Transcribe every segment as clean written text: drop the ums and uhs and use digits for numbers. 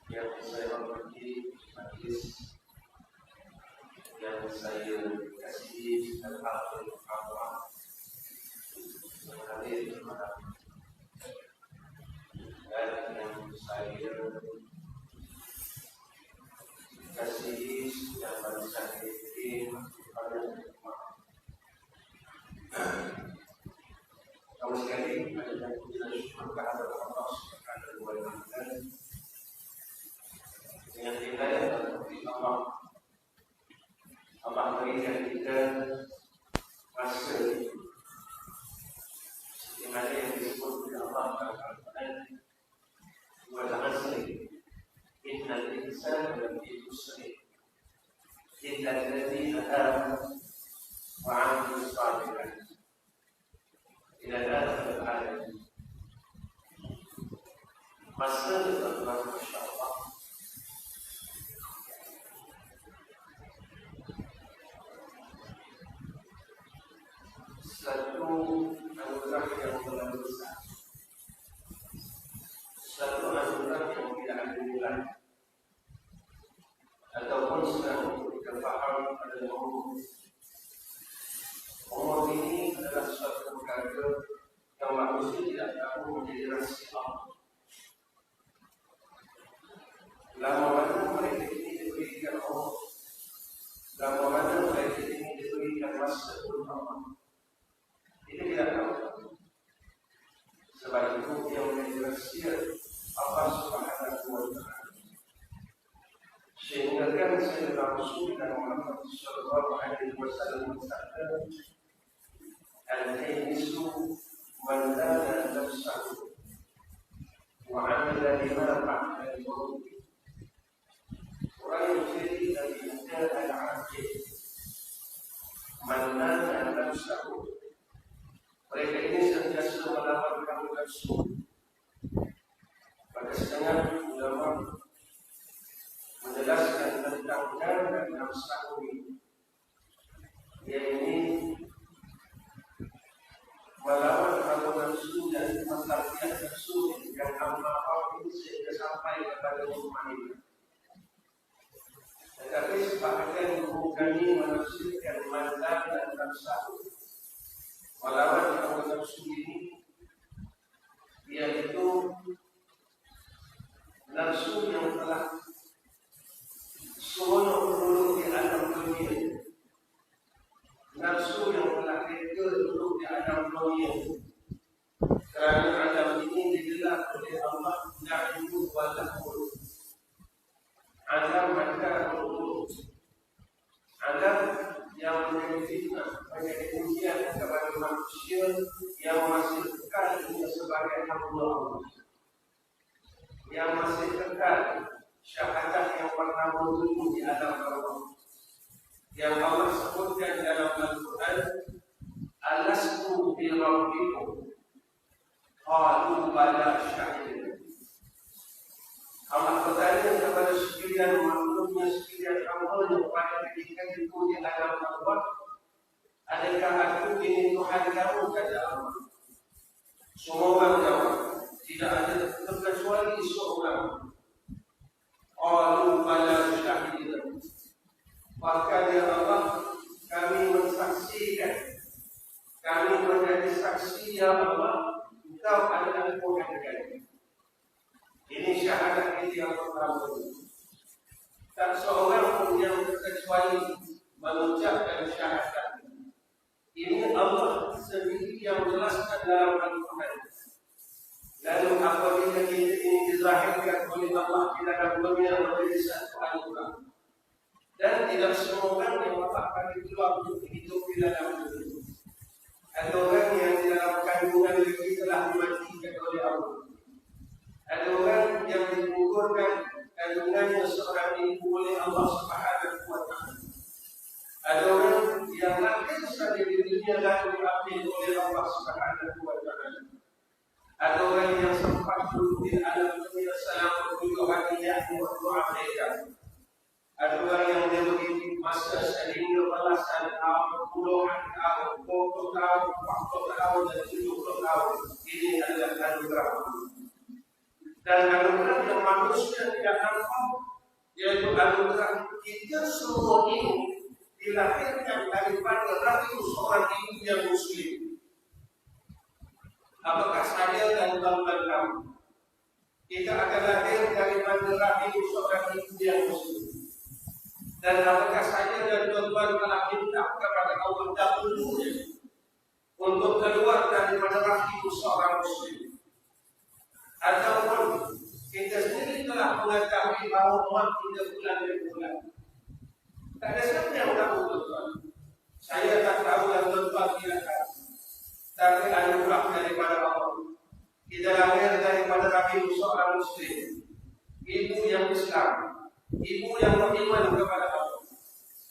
Yang saya hormati majelis yang saya kasihi dan akhir Allah yang hadir malam dan yang saya kasihi yang baru saya ini pada kamu sekali ada yang kita syukur kepada Allah Subhanahu wa Ta'ala dengan hidayah dari Allah. Allah berikan kita masa di mana yang disebut oleh Allah dalam Al-Quran wal 'asri innal insana lafi khusr illa alladhina amanu wa 'amilus shalihat ila akhir ayat. Masa telah masya-Allah satu anugerah yang terlalu besar, satu anugerah yang tidak ada nilai, ataupun sedang kita faham pada umur ini adalah suatu perkara yang manusia tidak tahu menjadi rahasia Allah. Lama mana mereka ini diberikan Allah, lama mana mereka ini diberikan masa utama. Ini tidak tahu. Sebab itu yang menjadi rahasia Allah Subhanahu wa Ta'ala. Sehingga kan Sayyidina Rasulullah Muhammad sallallahu alaihi wasallam bersabda, "Al-ayyisu man dana nafsahu wa 'amila lima ba'da al-maut." Orang yang jadi dari al-'aqil man dana nafsahu, mereka ini sentiasa melaporkan nafsu. Pada setengah ulama menjelaskan tentang dan nafsu ini, yaitu melawan hawa nafsu dan mentarbiah nafsu yang amal ini sehingga sampai kepada tujuan. Tetapi sebagian bukannya menafsirkan mandat dan nafsu. Melawan hawa nafsu ini, yaitu nafsu yang telah seronok duduk di alam dunia, nafsu yang telah reka duduk di alam dunia. Kerana alam ini digelar oleh Allah na'ibud wa lahul. Alam maka berurut, alam yang menjadi fitnah, menjadi ujian kepada manusia yang masih kekal sebagai hamba Allah, yang masih kekal syahadat yang pernah berlaku di alam Allah, yang Allah sebutkan dalam Al-Quran, "Alastu bi rabbikum qalu bala syahidna." Allah bertanya kepada sekalian makhluknya, sekalian hamba yang pada ketika itu di alam Allah, "Adakah aku ini Tuhan kamu?" kata Allah. Semua orang jawab, tidak ada terkecuali seorang. Qalu bala syahidna. Bahkan ya Allah, kami mensaksikan, kami menjadi saksi ya Allah, Engkau adalah Tuhan kami. Ini syahadat itu yang pertama. Tak seorang pun yang terkecuali mengucapkan syahadat. Ini Allah sendiri yang menjelaskan dalam Al-Quran. Lalu apabila kita ini dilahirkan oleh Allah di dalam dunia menjadi satu anugerah. Dan tidak semua orang yang Allah akan keluar untuk hidup di dalam dunia. Ada orang yang di dalam kandungan lagi telah dimatikan oleh Allah. Ada orang yang digugurkan kandungannya seorang ibu oleh Allah Subhanahu wa Ta'ala. Ada orang yang lahir saja di dunia lalu diambil oleh Allah Subhanahu wa Ta'ala. Ada orang yang sempat duduk di alam dunia selama 7 hari yang berdoa mereka. Ada orang yang dia begitu masa sehingga belasan tahun, puluhan tahun, 20 tahun, 40 tahun dan 70 tahun. Ini adalah anugerah. Dan anugerah yang manusia tidak nampak, yaitu anugerah kita semua ini dilahirkan daripada rahim seorang ibu yang muslim. Apakah saya dan tuan-tuan kamu kita akan lahir daripada rahim seorang ibu yang muslim? Dan apakah saya dan tuan-tuan telah minta kepada Allah dahulunya untuk keluar daripada rahim seorang muslim? Ataupun kita sendiri telah mengetahui bahawa umat kita bulan demi bulan? Tak ada siapa yang tahu, tuan-tuan. Saya tak tahu dan tuan-tuan tidak tahu. Tapi anugerah daripada Allah. Kita lahir daripada rahim seorang muslim, ibu yang Islam, ibu yang beriman kepada Allah.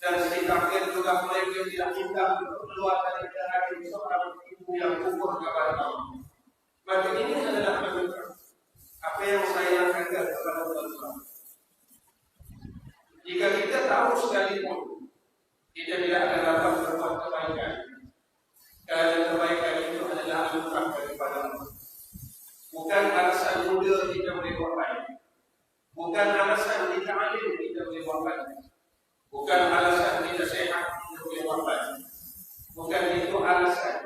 Dan sedikit juga mereka tidak minta keluar dari rahim seorang ibu yang kufur kepada Allah. Maka ini adalah anugerah. Apa yang saya katakan kepada tuan-tuan, jika kita tahu sekalipun kita tidak akan dapat berbuat kebaikan, kerana kebaikan itu adalah anugerah daripada Allah. Bukan alasan muda kita boleh buat baik, bukan alasan kita alim kita boleh buat baik, bukan alasan kita sehat kita boleh buat baik, bukan itu alasan.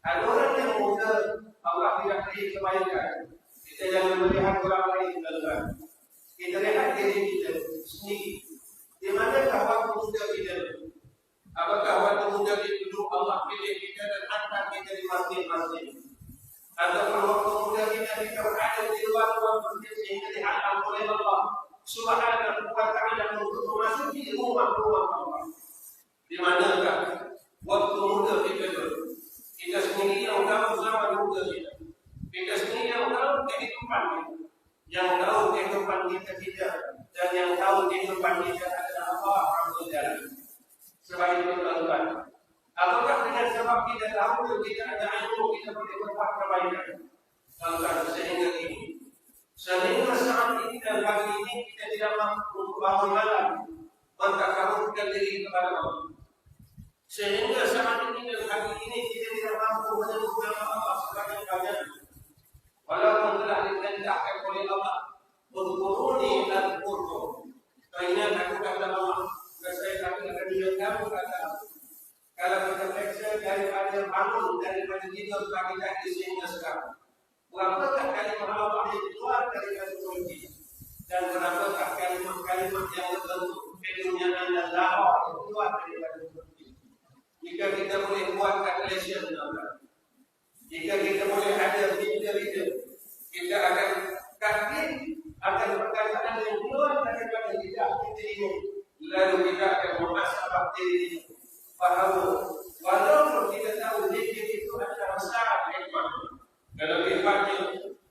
Ada orang yang muda Allah tidak beri kebaikan. Kita jangan melihat orang lain dalam. Kita lihat diri kita sendiri. Di manakah waktu muda kita? Apakah waktu muda itu Allah pilih kita dan hantar kita di masjid-masjid? Ataupun waktu muda kita berada di luar masjid sehingga dihantar oleh Allah Subhanahu wa Ta'ala untuk memasuki rumah-rumah Allah? Di manakah waktu muda kita? Kita sendiri yang tahu zaman muda kita. Kita sendiri yang tahu kehidupan kita, yang tahu kehidupan kita tidak, dan yang tahu kehidupan kita adalah Allah Rabbul Alamin. Sebab itu tuan-tuan, apakah dengan sebab kita tahu dan kita ada ilmu kita boleh berbuat kebaikan? Tuan-tuan, sehingga saat ini dan pagi ini kita tidak mampu untuk bangun malam mentakarubkan diri kepada Allah. Sehingga saat ini dan pagi ini kita tidak mampu menyebut nama Allah sebagai kajian. Walaupun telah diperintahkan oleh Allah, "Udhkuruni adhkurkum." Ingat aku kata Allah, saya akan menjadikan kamu kata. Kalau kita periksa daripada bangun, daripada tidur pagi tadi sehingga sekarang, berapakah kalimat Allah yang keluar daripada mulut kita? Dan berapakah kalimat-kalimat yang terbentuk keduniaan dan lahir yang keluar daripada mulut kita? Jika kita boleh buat calculation, jika kita boleh ada leader, kita akan kaget akan perkataan yang keluar daripada lidah kita ini. Lalu kita akan memasakkan diri bahawa walaupun kita tahu zikir itu adalah besar hikmah, kelebihannya,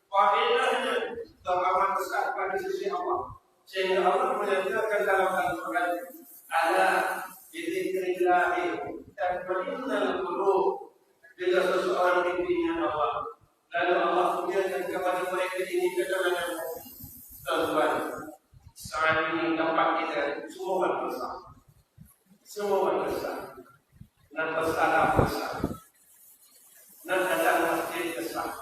fadilahnya, terlalu besar pada sisi Allah, sehingga Allah menyatakan dalam Al-Quran, "Ala bidzikrillahi tatma'innul qulub." Bila seseorang diingat Allah, lalu Allah menjadikan kepada mereka ini ketenangan. Tuan-tuan, saat ini tempat kita semua besar, semua besar, dan bersalah besar, dan ada masjid besar.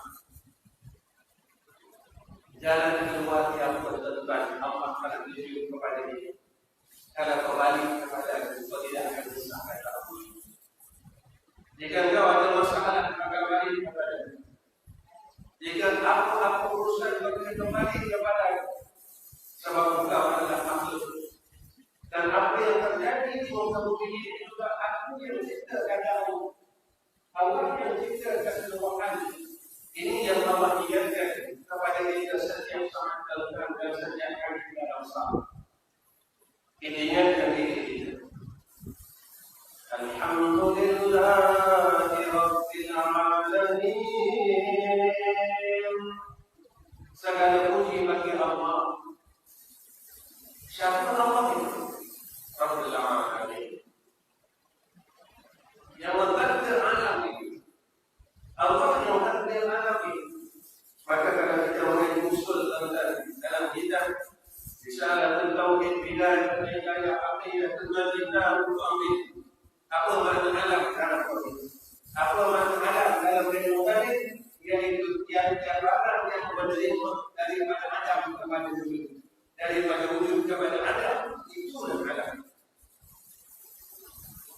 Jalan keluar yang bertujuan Allah akan menuju kepada dia. Kalau kembali kepada Allah, tidak akan besar kata Allah. Jika engkau ada masalah, maka kembali kepada dia. Jika apa-apa urusan berkaitan kembali kepada dia. Sebab engkau adalah makhluk. Dan apa yang terjadi di muka bumi ini juga aku yang ciptakan kamu. Allah yang ciptakan seluruhan. Ini yang Allah ingatkan kepada kita setiap saat dan setiap kali di dalam salat. Ingatkan diri kita. Alhamdulillahi Rabbil Alamin. Segala puji bagi Allah. Siapa Allah itu? Rabbil Alamin. Yang mentakdir alam ini. Allah yang mentakdir alam ini. Maka kalau kita mengusul dalam kitab Risalatul Tauhid Bidayah Hidayah Aqidatul Madinah Amin. Apa makna alam dalam Tauhid? Apa makna alam dalam Tauhid? Yaitu tiap barang yang menerima daripada Adam kepada wujud, daripada wujud kepada Adam, itu alam.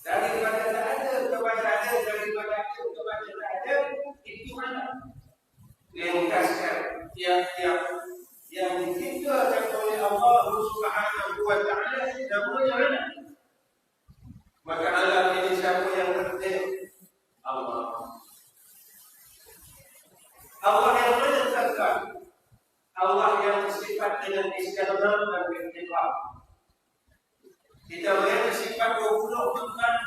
Daripada tak ada kepada ada, daripada ada kepada tak ada, itu alam. Ringkaskan yang diciptakan oleh Allah Subhanahu wa Ta'ala namanya alam. Maka alam ini siapa yang tertentu? Allah. Allah yang menetapkan, Allah yang bersifat dengan istiqamah dan berikrar. Kita melihat sifat 20 tentang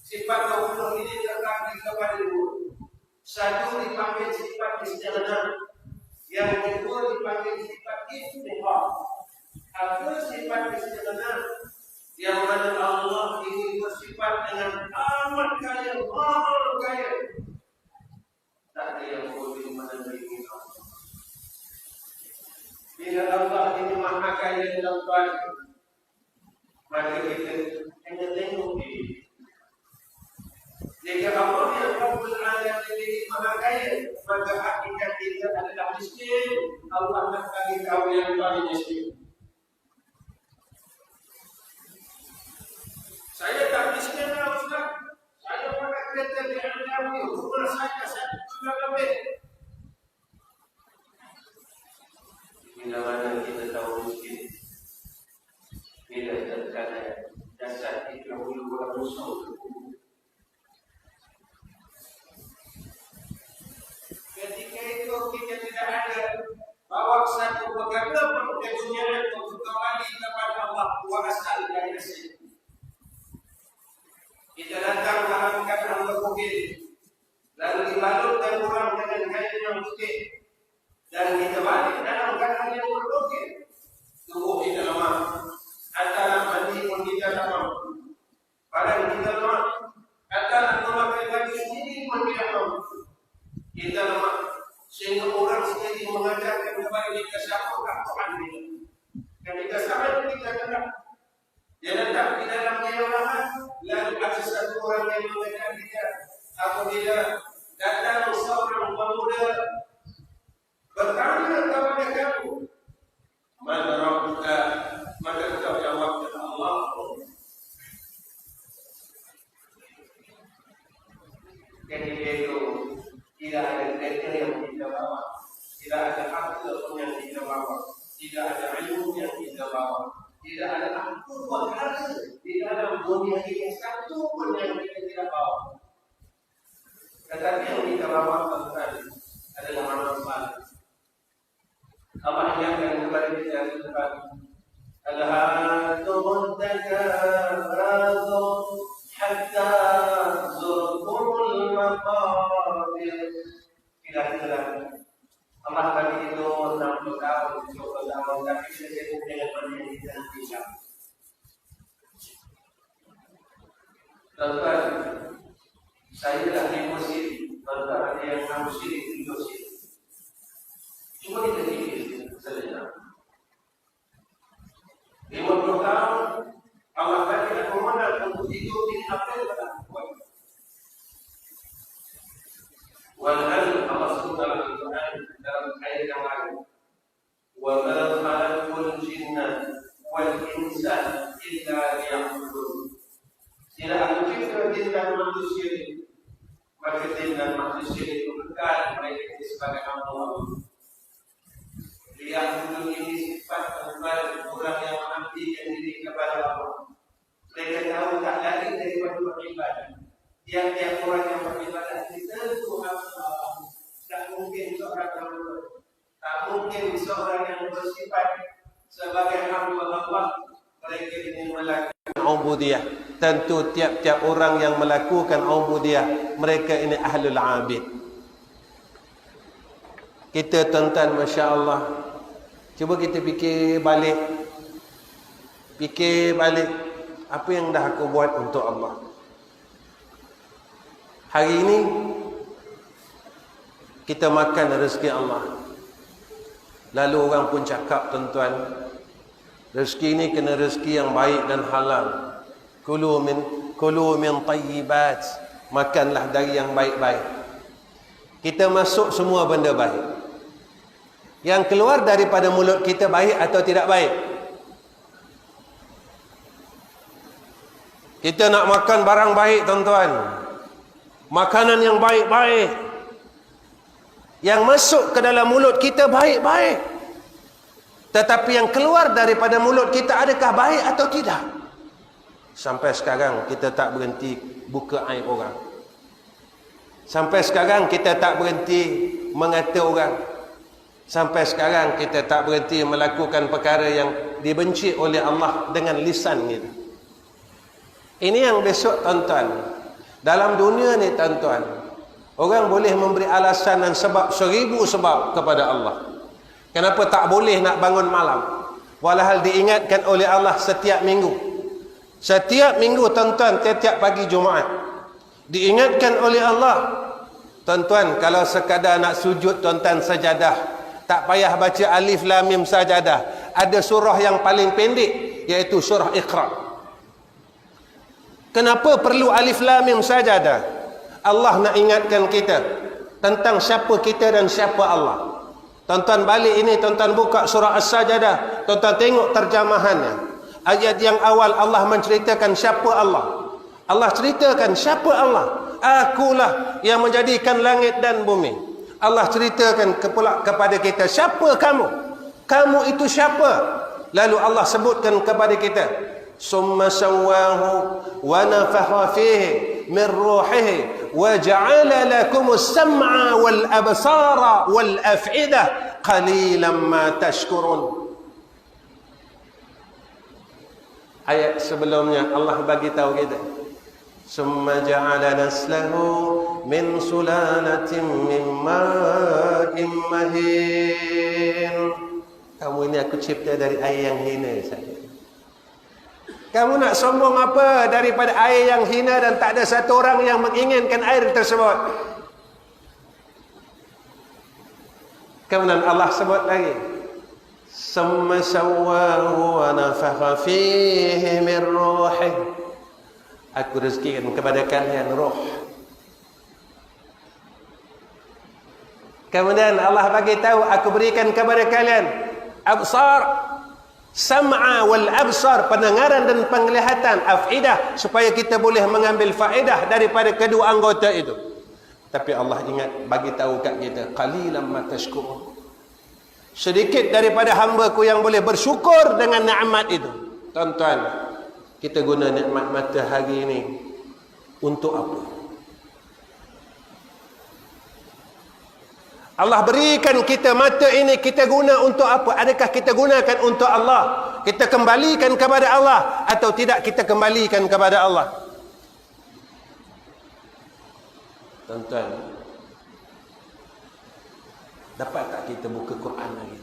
sifat 20 ini terbagi kepada dua. Satu dipanggil sifat istiqamah, yang kedua dipanggil sifat istifah. Apa sifat istiqamah? Yang mana Allah ini bersifat dengan amat kaya, mahal kaya. Tak ada yang boleh menandingi Allah. Bila Allah ini maha kaya dalam tuan, maka kita hanya tengok diri. Jika Allah yang Rabbul Alamin ini maha kaya, maka hakikat kita adalah miskin. Allah nak bagi kau yang paling miskin. Saya tak miskin lah Ustaz. Saya pakai kereta di Al-Jawi, rumah saya satu bulan lebih. Bila mana kita tahu miskin, bila terkadang jasad kita mula musuh. Ketika itu kita tidak ada bawa satu perkara pun ke dunia untuk kembali kepada Allah wa asal dari asal. Kita datang dalam keadaan bermobil, lalu dibalut dan kurang dengan kain yang putih, dan kita balik dalam keadaan yang bermobil. Tubuh kita lemah, antara mandi pun kita lemah, badan kita lemah, antara memakai baju sendiri pun tidak mampu. Kita lemah, sehingga orang sendiri mengajarkan kepada kita siapakah Tuhan ini. Ketika sampai kita datang, dia datang di dalam kemewahan, lalu ada satu orang yang mengajar kita. Apabila datang seorang pemuda bertanya kepada kamu, mana Rabbuka? Maka kau jawab, Allah. Jadi itu tidak ada kereta yang kita bawa, tidak ada harta pun yang kita bawa, tidak ada ilmu yang kita bawa, tidak ada apa perkara di dalam dunia ini satu pun yang kita tidak bawa. Tetapi yang kita bawa tadi adalah amal saleh. Allah ingatkan kepada kita tentang Al-Hakumut Takatsur hatta zurtumul maqabir. Kira-kira Allah bagi itu 60 tahun, 70 tahun, tapi sesungguhnya dengan banyak kita bisa. Tuan-tuan, saya dah emosi, tuan-tuan ada yang emosi, emosi. Cuma kita fikir sejenak. 50 tahun, Allah bagi aku modal untuk hidup ini apa yang kita buat. Walhal Allah sebut dalam Al-Quran dalam ayat yang lain, wa ma khalaqul jinna wal insa illa liya'budun. Tidak aku cipta jin dan manusia, maka jin dan manusia itu kekal mereka sebagai hamba Allah. Liya'budun ini sifat kembali orang yang mengabdikan diri kepada Allah. Mereka tahu tak lari daripada beribadah. Tiap-tiap orang yang beribadah kita tentu harus tak mungkin mereka ini melakukan ubudiyah. Tentu tiap-tiap orang yang melakukan ubudiyah, mereka ini ahlul abid. Kita tuan-tuan, Masya Allah, cuba kita fikir balik. Fikir balik, apa yang dah aku buat untuk Allah. Hari ini kita makan rezeki Allah. Lalu orang pun cakap, tuan-tuan, rezeki ini kena rezeki yang baik dan halal. Kulu min tayyibat. Makanlah dari yang baik-baik. Kita masuk semua benda baik. Yang keluar daripada mulut kita baik atau tidak baik? Kita nak makan barang baik, tuan-tuan. Makanan yang baik-baik. Yang masuk ke dalam mulut kita baik-baik. Tetapi yang keluar daripada mulut kita adakah baik atau tidak? Sampai sekarang kita tak berhenti buka aib orang. Sampai sekarang kita tak berhenti mengata orang. Sampai sekarang kita tak berhenti melakukan perkara yang dibenci oleh Allah dengan lisan kita. Ini yang besok, tuan-tuan, dalam dunia ni, tuan-tuan, orang boleh memberi alasan dan sebab 1000 sebab kepada Allah. Kenapa tak boleh nak bangun malam? Walhal diingatkan oleh Allah setiap minggu. Setiap minggu, tuan-tuan, tiap-tiap pagi Jumaat diingatkan oleh Allah. Tuan-tuan, kalau sekadar nak sujud, tuan-tuan, sajadah, tak payah baca alif lam mim sajadah. Ada surah yang paling pendek, iaitu surah Iqra. Kenapa perlu alif lam mim sajadah? Allah nak ingatkan kita tentang siapa kita dan siapa Allah. Tuan-tuan balik ini, tuan-tuan buka surah As-Sajadah, tuan-tuan tengok terjemahannya. Ayat yang awal Allah menceritakan siapa Allah. Allah ceritakan siapa Allah. Akulah yang menjadikan langit dan bumi. Allah ceritakan kepada kita, siapa kamu? Kamu itu siapa? Lalu Allah sebutkan kepada kita, summa sawwahu wa nafakha fihi min ruhihi wa ja'ala lakumus sam'a wal absara wal af'idah qalilan ma tashkurun. Ayat sebelumnya Allah bagi tahu kita, summa ja'ala naslahu min sulalatin min ma'in mahin. Kamu ini aku cipta dari air yang hina saja. Kamu nak sombong apa daripada air yang hina dan tak ada satu orang yang menginginkan air tersebut? Kemudian Allah sebut lagi, summa sawwahu wa nafakha fihi min ruhi. Aku rezekikan kepada kalian roh. Kemudian Allah bagi tahu, aku berikan kepada kalian absar, sam'a wal absar, pendengaran dan penglihatan, afidah, supaya kita boleh mengambil faedah daripada kedua anggota itu. Tapi Allah ingat bagi tahu kat kita, qalilan ma tashkurun. Sedikit daripada hamba-Ku yang boleh bersyukur dengan nikmat itu. Tuan-tuan, kita guna nikmat matahari ini untuk apa? Allah berikan kita mata ini, kita guna untuk apa? Adakah kita gunakan untuk Allah? Kita kembalikan kepada Allah atau tidak kita kembalikan kepada Allah? Tuan-tuan, dapat tak kita buka Quran lagi?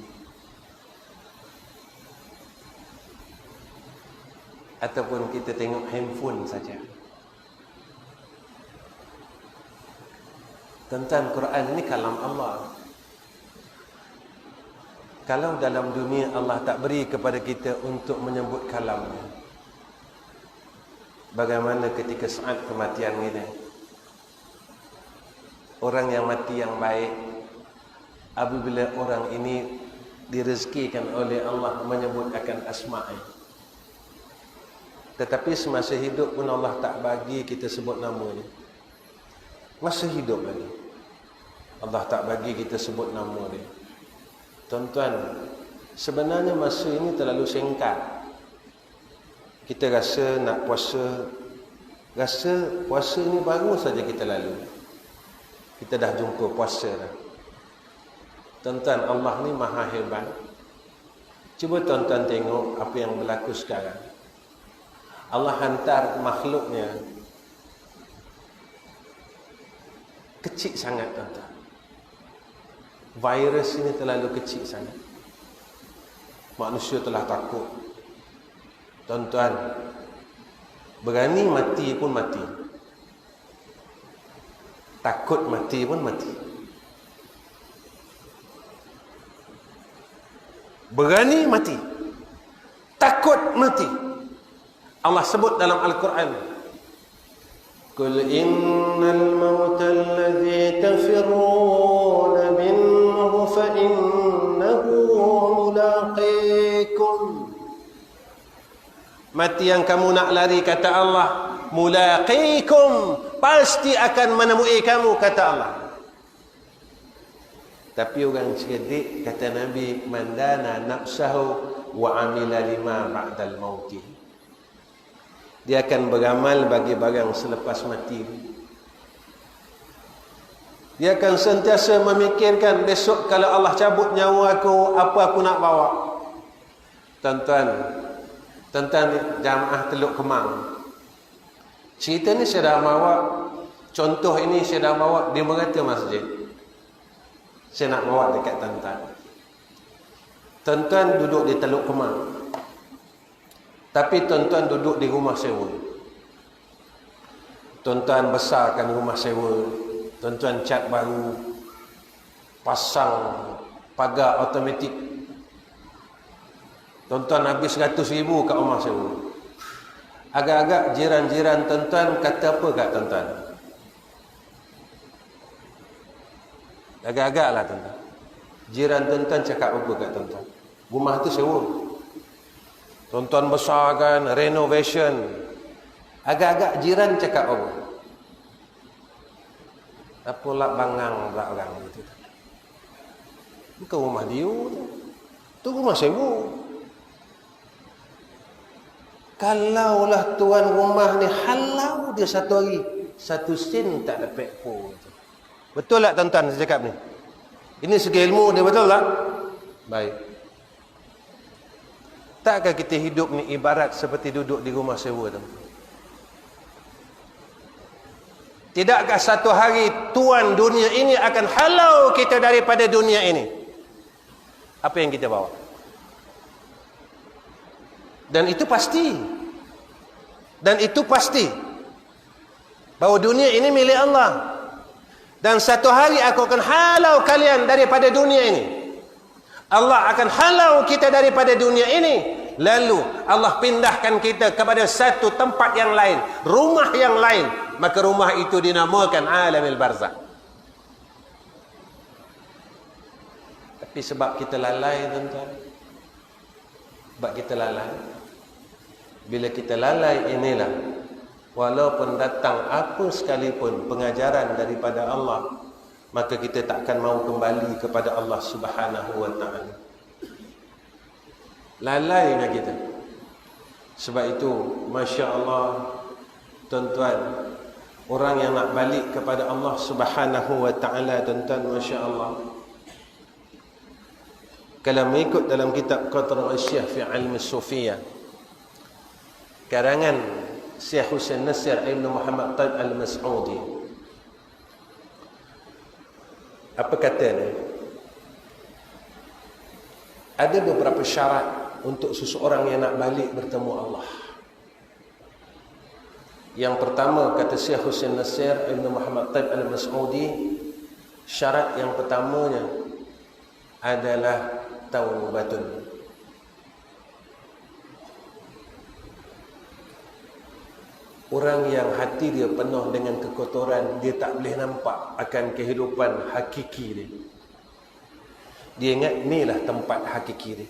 Ataupun kita tengok handphone saja? Tuan-tuan, Quran ini kalam Allah. Kalau dalam dunia Allah tak beri kepada kita untuk menyebut kalamnya, bagaimana ketika saat kematian ini? Orang yang mati yang baik, apabila orang ini direzekikan oleh Allah menyebut akan asma'nya, tetapi semasa hidup pun Allah tak bagi kita sebut namanya. Masa hidup lagi Allah tak bagi kita sebut nama dia. Tuan-tuan, sebenarnya masa ini terlalu singkat. Kita rasa nak puasa, rasa puasa ini baru saja kita lalu, kita dah jumpa puasa dah. Tuan-tuan, Allah ni maha hebat. Cuba tuan-tuan tengok apa yang berlaku sekarang. Allah hantar makhluknya kecil sangat, tuan-tuan. Virus ini terlalu kecil sangat. Manusia telah takut. Tuan-tuan, berani mati pun mati. Takut mati pun mati. Berani mati. Takut mati. Allah sebut dalam Al-Quran, Qul innal mauta alladhi tafirruna minhu fa innahu mulaqikum. Mati yang kamu nak lari, kata Allah, mulaqikum, pasti akan menemui kamu, kata Allah. Tapi orang cerdik, kata Nabi, mandana nafsahu wa amila lima ba'dal mauti. Dia akan beramal bagi barang selepas mati. Dia akan sentiasa memikirkan, besok kalau Allah cabut nyawa aku, apa aku nak bawa. Tuan-tuan jamaah Teluk Kemang, cerita ni saya dah bawa, contoh ini saya dah bawa di Merata Masjid. Saya nak bawa dekat tuan-tuan. Tuan-tuan duduk di Teluk Kemang, tapi tuan-tuan duduk di rumah sewa. Tuan-tuan besarkan rumah sewa, tuan-tuan cat baru, pasang pagar automatik. Tuan-tuan habis 100,000 kat rumah sewa. Agak-agak jiran-jiran tuan-tuan kata apa kat tuan-tuan? Agak-agak lah tuan-tuan. Jiran tuan-tuan cakap apa kat tuan-tuan? Rumah tu sewa. Tuan-tuan besarkan, renovation. Agak-agak jiran cakap apa? Apalah bangang pula orang itu. Bukan rumah dia tu. Tu rumah sewa. Kalaulah tuan rumah ni halau dia satu hari, 1 sen tak dapat pun. Betul tak tuan-tuan saya cakap ni? Ini segi ilmu dia, betul tak? Baik. Takkah kita hidup ni ibarat seperti duduk di rumah sewa, tuan-tuan? Tidakkah satu hari tuan dunia ini akan halau kita daripada dunia ini? Apa yang kita bawa? Dan itu pasti. Dan itu pasti. Bahawa dunia ini milik Allah. Dan satu hari aku akan halau kalian daripada dunia ini. Allah akan halau kita daripada dunia ini. Lalu Allah pindahkan kita kepada satu tempat yang lain, rumah yang lain. Maka rumah itu dinamakan alamil barzakh. Tapi sebab kita lalai, tuan-tuan. Sebab kita lalai. Bila kita lalai inilah, walaupun datang apa sekalipun pengajaran daripada Allah, maka kita takkan mau kembali kepada Allah Subhanahu wa ta'ala. Lalainya kita. Sebab itu, Masya Allah, tuan-tuan, orang yang nak balik kepada Allah Subhanahu wa ta'ala, tuan-tuan, Masya Allah, kalau mengikut dalam kitab Qatr al-Syekh fi Ilm Sufiyah, karangan Syekh Husain Nasir Ibn Muhammad Taib Al-Mas'udi, apa katanya? Ada beberapa syarat untuk seseorang yang nak balik bertemu Allah. Yang pertama, kata Syekh Husain Nasir Ibn Muhammad Taib Al-Mas'udi, syarat yang pertamanya adalah taubatun. Orang yang hati dia penuh dengan kekotoran, dia tak boleh nampak akan kehidupan hakiki dia. Dia ingat inilah tempat hakiki dia.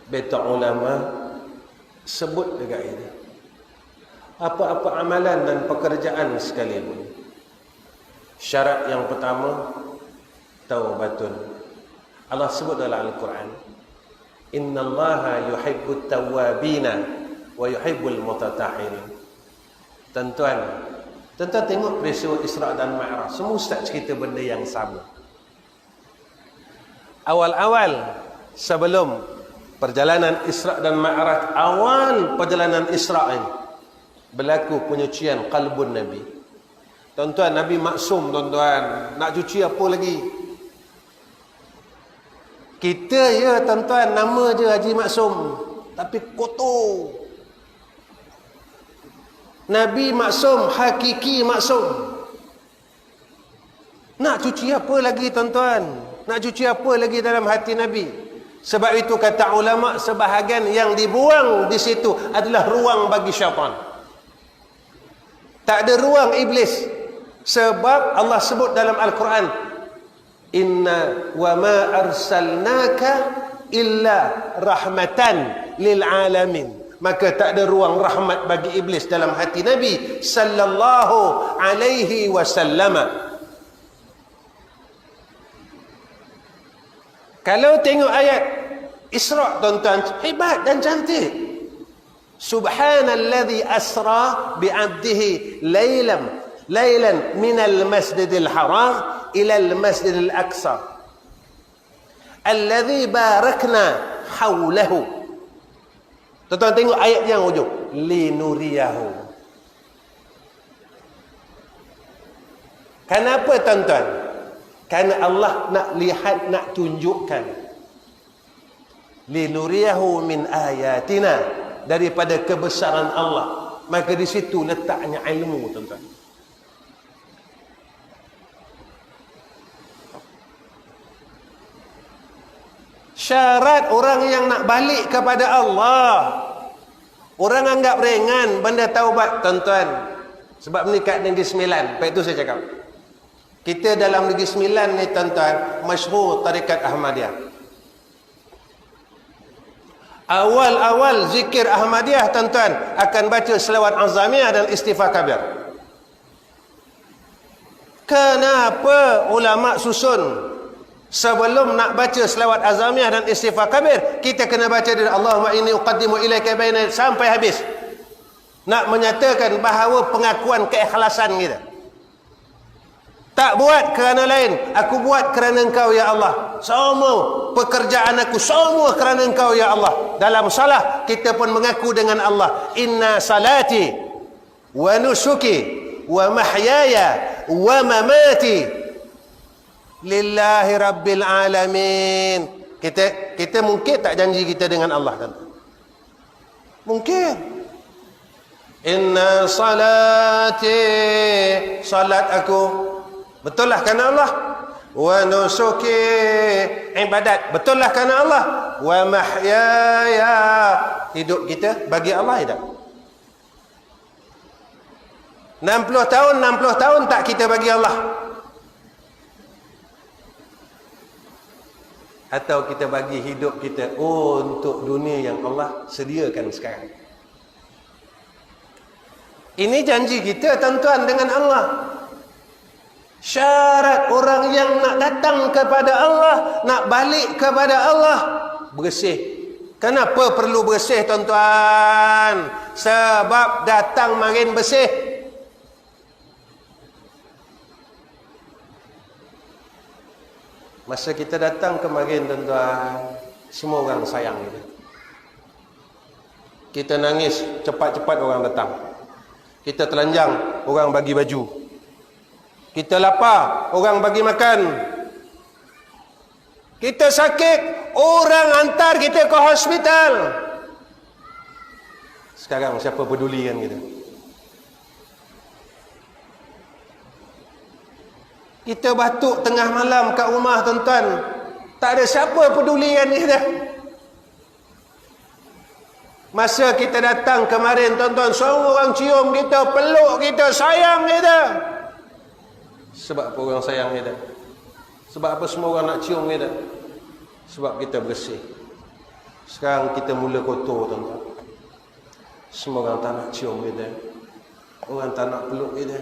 Beta ulama sebut dekat ini, apa-apa amalan dan pekerjaan sekalipun, syarat yang pertama taubatun. Allah sebut dalam Al-Quran, innallaha yuhibbut tawwabina wa yuhibbul mutatahhirin. Tuan-tuan tengok peristiwa Isra dan Mi'raj, semua ustaz cerita benda yang sama. Awal-awal sebelum perjalanan Isra dan Mi'raj, awal perjalanan Isra ini berlaku penyucian qalbun Nabi. Tuan-tuan, Nabi maksum tuan-tuan. Nak cuci apa lagi? Kita ya tuan-tuan, nama je Haji Maksum, tapi kotor. Nabi maksum, hakiki maksum. Nak cuci apa lagi tuan-tuan? Nak cuci apa lagi dalam hati Nabi? Sebab itu kata ulama, sebahagian yang dibuang di situ adalah ruang bagi syaitan. Tak ada ruang iblis. Sebab Allah sebut dalam Al-Quran, inna wa ma arsalnaka illa rahmatan lil alamin. Maka tak ada ruang rahmat bagi iblis dalam hati Nabi sallallahu alaihi wasallam. Kalau tengok ayat Isra tuan-tuan, hebat dan cantik. Subhanalladzi asra bi'abdihi laylan minal masjidil haram ilal masjidil aqsa alladzi barakna hawlahu. Tuan-tuan tengok ayat yang ujung, linuriyahu. Kenapa tuan-tuan? Kerana Allah nak lihat, nak tunjukkan. Linuriyahu min ayatina, daripada kebesaran Allah. Maka di situ letaknya ilmu tuan-tuan. Syarat orang yang nak balik kepada Allah, orang anggap ringan benda taubat tuan-tuan. Sebab ni kat Negeri Sembilan, lepas itu saya cakap, kita dalam Negeri Sembilan ni tuan-tuan, masyhur tarikat Ahmadiyah. Awal-awal zikir Ahmadiyah tuan-tuan akan baca selawat azamiyah dan istighfar kabir. Kenapa ulama susun sebelum nak baca selawat azamiyah dan istighfar kabir, kita kena baca dari Allahumma inni uqaddimu ilaika baina sampai habis. Nak menyatakan bahawa pengakuan keikhlasan kita. Tak buat kerana lain, aku buat kerana Engkau ya Allah. Semua pekerjaan aku semua kerana Engkau ya Allah. Dalam salah kita pun mengaku dengan Allah, inna salati wa nusuki wa mahyaya wa mamati lillahi rabbil alamin. Kita mungkin tak janji kita dengan Allah kan? Mungkin. Inna salati, salat aku betul lah kerana Allah. Wa nusuki, ibadat betul lah kerana Allah. Wa mahyaya, hidup kita bagi Allah hidup. 60 tahun tak kita bagi Allah. Atau kita bagi hidup kita untuk dunia yang Allah sediakan sekarang. Ini janji kita tuan-tuan dengan Allah. Syarat orang yang nak datang kepada Allah, nak balik kepada Allah, bersih. Kenapa perlu bersih tuan-tuan? Sebab datang makin bersih. Masa kita datang kemarin tuan-tuan, semua orang sayang kita. Kita nangis, cepat-cepat orang datang. Kita telanjang, orang bagi baju. Kita lapar, orang bagi makan. Kita sakit, orang hantar kita ke hospital. Sekarang siapa peduli kan kita? Kita batuk tengah malam kat rumah tuan-tuan, tak ada siapa peduli kan kita. Masa kita datang kemarin tuan-tuan, semua orang cium kita, peluk kita, sayang kita. Sebab apa orang sayang kita? Sebab apa semua orang nak cium kita? Sebab kita bersih. Sekarang kita mula kotor tuan-tuan. Semua orang tak nak cium kita, orang tak nak peluk kita.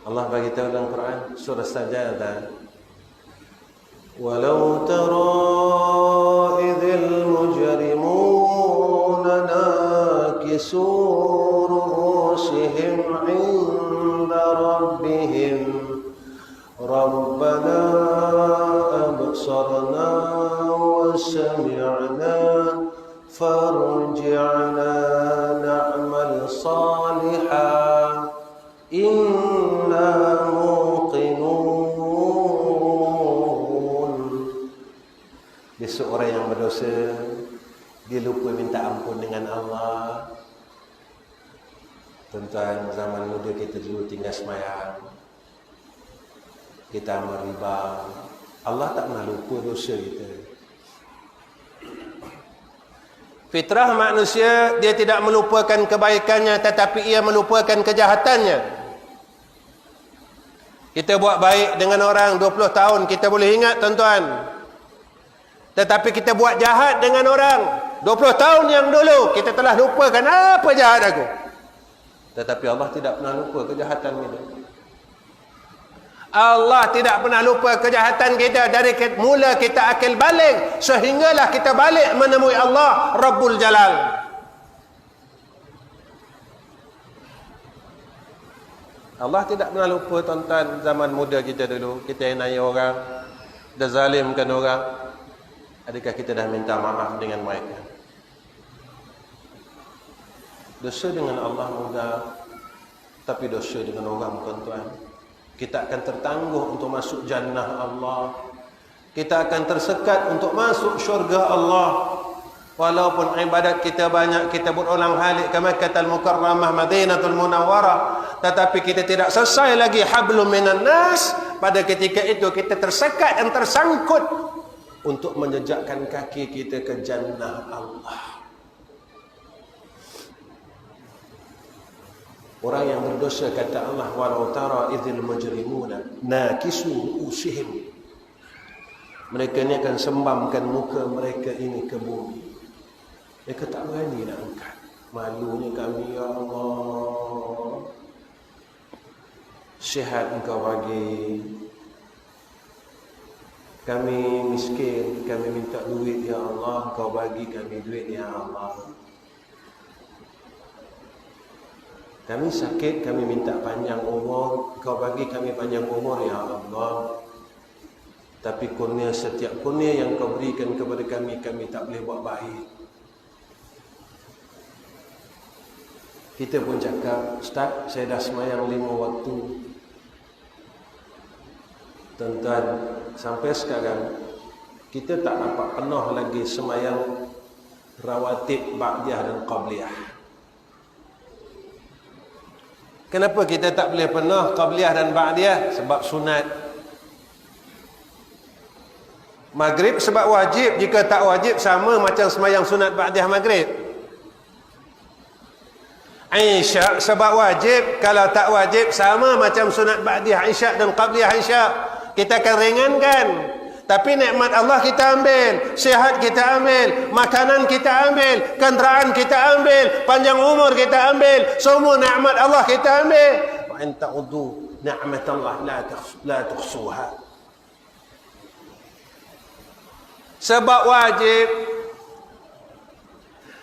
Allah bagi tahu dalam Quran surah Sajdah, walau tara idzal mujrimuna nakisu ru'usihim 'inda rabbihim rabbana irji'na na'mal salihan inna muqinun. Besok orang yang berdosa, dia lupa minta ampun dengan Allah. Tuan-tuan, zaman muda kita dulu tinggal semayang, kita amal riba, Allah tak pernah lupa dosa kita. Fitrah manusia, dia tidak melupakan kebaikannya, tetapi ia melupakan kejahatannya. Kita buat baik dengan orang 20 tahun, kita boleh ingat tuan-tuan. Tetapi kita buat jahat dengan orang 20 tahun yang dulu, kita telah lupakan apa jahat aku. Tetapi Allah tidak pernah lupa kejahatan kita. Allah tidak pernah lupa kejahatan kita dari mula kita akil balik sehinggalah kita balik menemui Allah Rabbul Jalal. Allah tidak pernah lupa tuan-tuan zaman muda kita dulu. Kita naya orang, dah zalimkan orang. Adakah kita dah minta maaf dengan mereka? Dosa dengan Allah mudah, tapi dosa dengan orang tuan-tuan, kita akan tertangguh untuk masuk jannah Allah. Kita akan tersekat untuk masuk syurga Allah. Walaupun ibadat kita banyak, kita berulang-alik ke Makkahul Mukarramah, Madinatul Munawwarah, tetapi kita tidak selesai lagi hablum minan nas. Pada ketika itu kita tersekat dan tersangkut untuk menjejakkan kaki kita ke jannah Allah. Orang yang berdosa, kata Allah, walau tara idzil mujrimuna nakisu ru'usihim, mereka ni akan sembamkan muka mereka ini ke bumi. Mereka tak berani nak angkat. Malunya kami, ya Allah. Sihat engkau bagi. Kami miskin, kami minta duit, ya Allah. Engkau bagi kami duit, ya Allah. Kami sakit, kami minta panjang umur, Engkau bagi kami panjang umur, ya Allah. Tapi kurnia, setiap kurnia yang Kau berikan kepada kami, kami tak boleh buat baik. Kita pun cakap, Ustaz, saya dah semayang 5 waktu. Tuan-tuan, sampai sekarang kita tak dapat penuh lagi semayang rawatib, ba'diyah dan qabliyah. Kenapa kita tak boleh penuh qabliyah dan ba'diyah? Sebab sunat. Maghrib sebab wajib, jika tak wajib sama macam semayang sunat ba'diyah maghrib. Isyak sebab wajib, kalau tak wajib sama macam sunat ba'diyah isyak dan qabliyah isyak. Kita akan ringankan. Tapi nikmat Allah kita ambil, sihat kita ambil, makanan kita ambil, kenderaan kita ambil, panjang umur kita ambil, semua nikmat Allah kita ambil. Wa in ta'uddu ni'matallah la tuhsuha. Sebab wajib.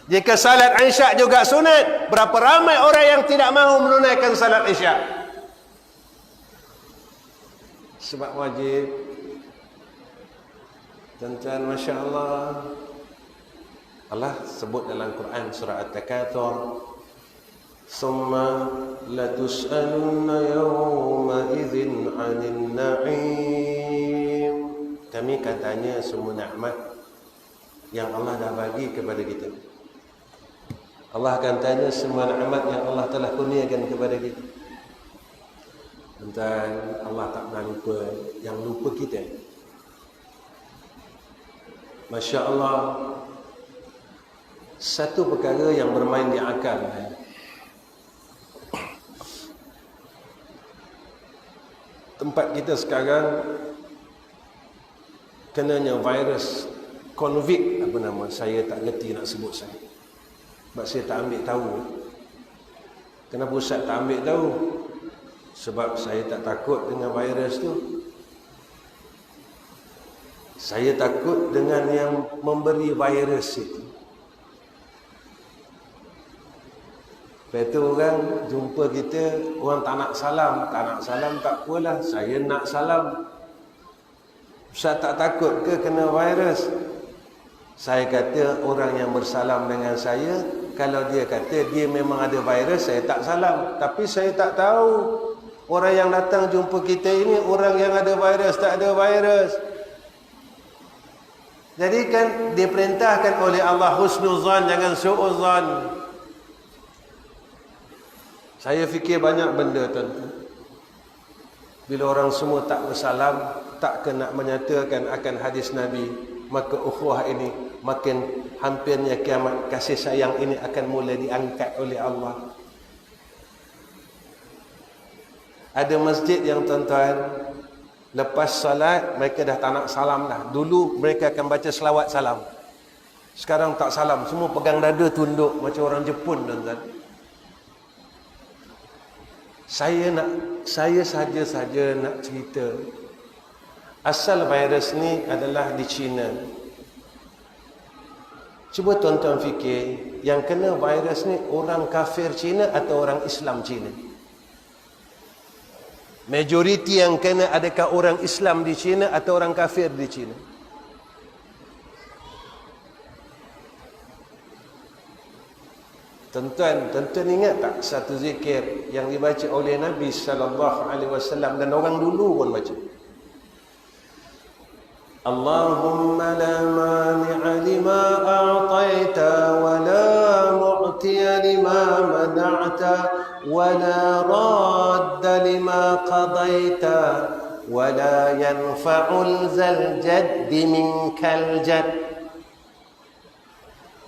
Jika salat isyak juga sunat, berapa ramai orang yang tidak mahu menunaikan salat isyak? Sebab wajib. Tuan-tuan, Masya Allah, Allah sebut dalam Quran surah At-Takatsur, summa latus'alunna yawma idzin 'anil na'im. Kami akan tanya semua nikmat yang Allah dah bagi kepada kita. Allah akan tanya semua nikmat yang Allah telah kurniakan kepada kita. Tuan-tuan, Allah tak pernah lupa. Yang lupa kita. Masya Allah, satu perkara yang bermain di akal. Tempat kita sekarang kenanya virus COVID, apa nama, saya tak ngerti nak sebut saya. Sebab saya tak ambil tahu. Kenapa Ustaz tak ambil tahu? Sebab saya tak takut dengan virus tu. Saya takut dengan yang memberi virus itu. Lepas tu orang jumpa kita, orang tak nak salam. Tak nak salam tak apalah, saya nak salam. Ustaz tak takut ke kena virus? Saya kata orang yang bersalam dengan saya, kalau dia kata dia memang ada virus, saya tak salam. Tapi saya tak tahu orang yang datang jumpa kita ini orang yang ada virus, tak ada virus. Jadi kan diperintahkan oleh Allah husnuzan, jangan su'uzan. Saya fikir banyak benda tuan-tuan. Bila orang semua tak bersalam, tak kena menyatakan akan hadis Nabi, maka ukhuwah ini makin hampirnya kiamat, kasih sayang ini akan mulai diangkat oleh Allah. Ada masjid yang tuan-tuan, lepas salat mereka dah tak nak salam dah. Dulu mereka akan baca selawat salam, sekarang tak salam, semua pegang dada tunduk macam orang Jepun tuan-tuan. Saya saja nak cerita, asal virus ni adalah di China. Cuba tuan-tuan fikir, yang kena virus ni orang kafir Cina atau orang Islam Cina? Majoriti yang kena adakah orang Islam di China atau orang kafir di China? Tuan-tuan ingat tak satu zikir yang dibaca oleh Nabi SAW dan orang dulu pun baca? Allahumma la mani'a lima a'taita wa la mu'tiya lima mana'ta wa la radda lima qadaita wa la yanfa'ul zal jaddi minkal jadd.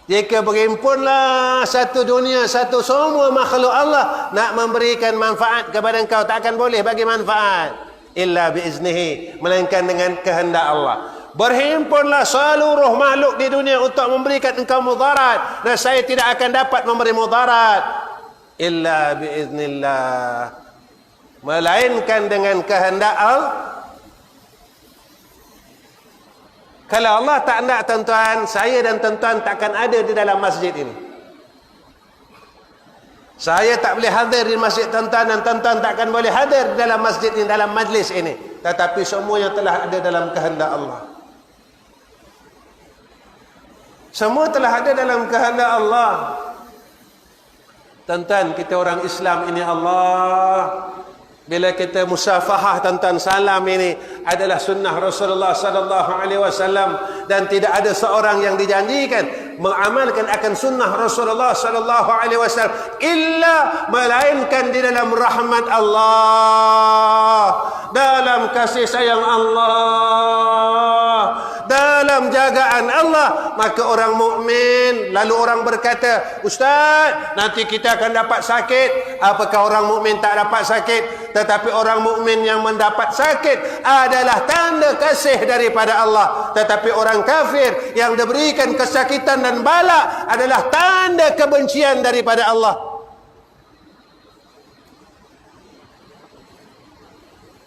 Jika berhimpunlah satu dunia, satu semua makhluk Allah nak memberikan manfaat kepada engkau, tak akan boleh bagi manfaat illa biiznihi, melainkan dengan kehendak Allah. Berhimpunlah seluruh makhluk di dunia untuk memberikan engkau mudarat, dan saya tidak akan dapat memberi mudarat illa biiznillah, melainkan dengan kehendak Allah. Kalau Allah tak nak tuan-tuan, saya dan tuan-tuan takkan ada di dalam masjid ini. Saya tak boleh hadir di masjid tuan-tuan, dan tuan-tuan takkan boleh hadir di dalam masjid ini, dalam majlis ini. Tetapi semua yang telah ada dalam kehendak Allah. Semua telah ada dalam kehendak Allah. Tuan-tuan, kita orang Islam ini Allah. Bila kita musafahah tuan-tuan, salam ini adalah sunnah Rasulullah sallallahu alaihi wasallam, dan tidak ada seorang yang dijanjikan mengamalkan akan sunnah Rasulullah sallallahu alaihi wasallam illa melainkan di dalam rahmat Allah, dalam kasih sayang Allah, dalam jagaan Allah. Maka orang mukmin, lalu orang berkata, Ustaz, nanti kita akan dapat sakit. Apakah orang mukmin tak dapat sakit? Tetapi orang mukmin yang mendapat sakit adalah tanda kasih daripada Allah. Tetapi orang kafir yang diberikan kesakitan dan bala adalah tanda kebencian daripada Allah.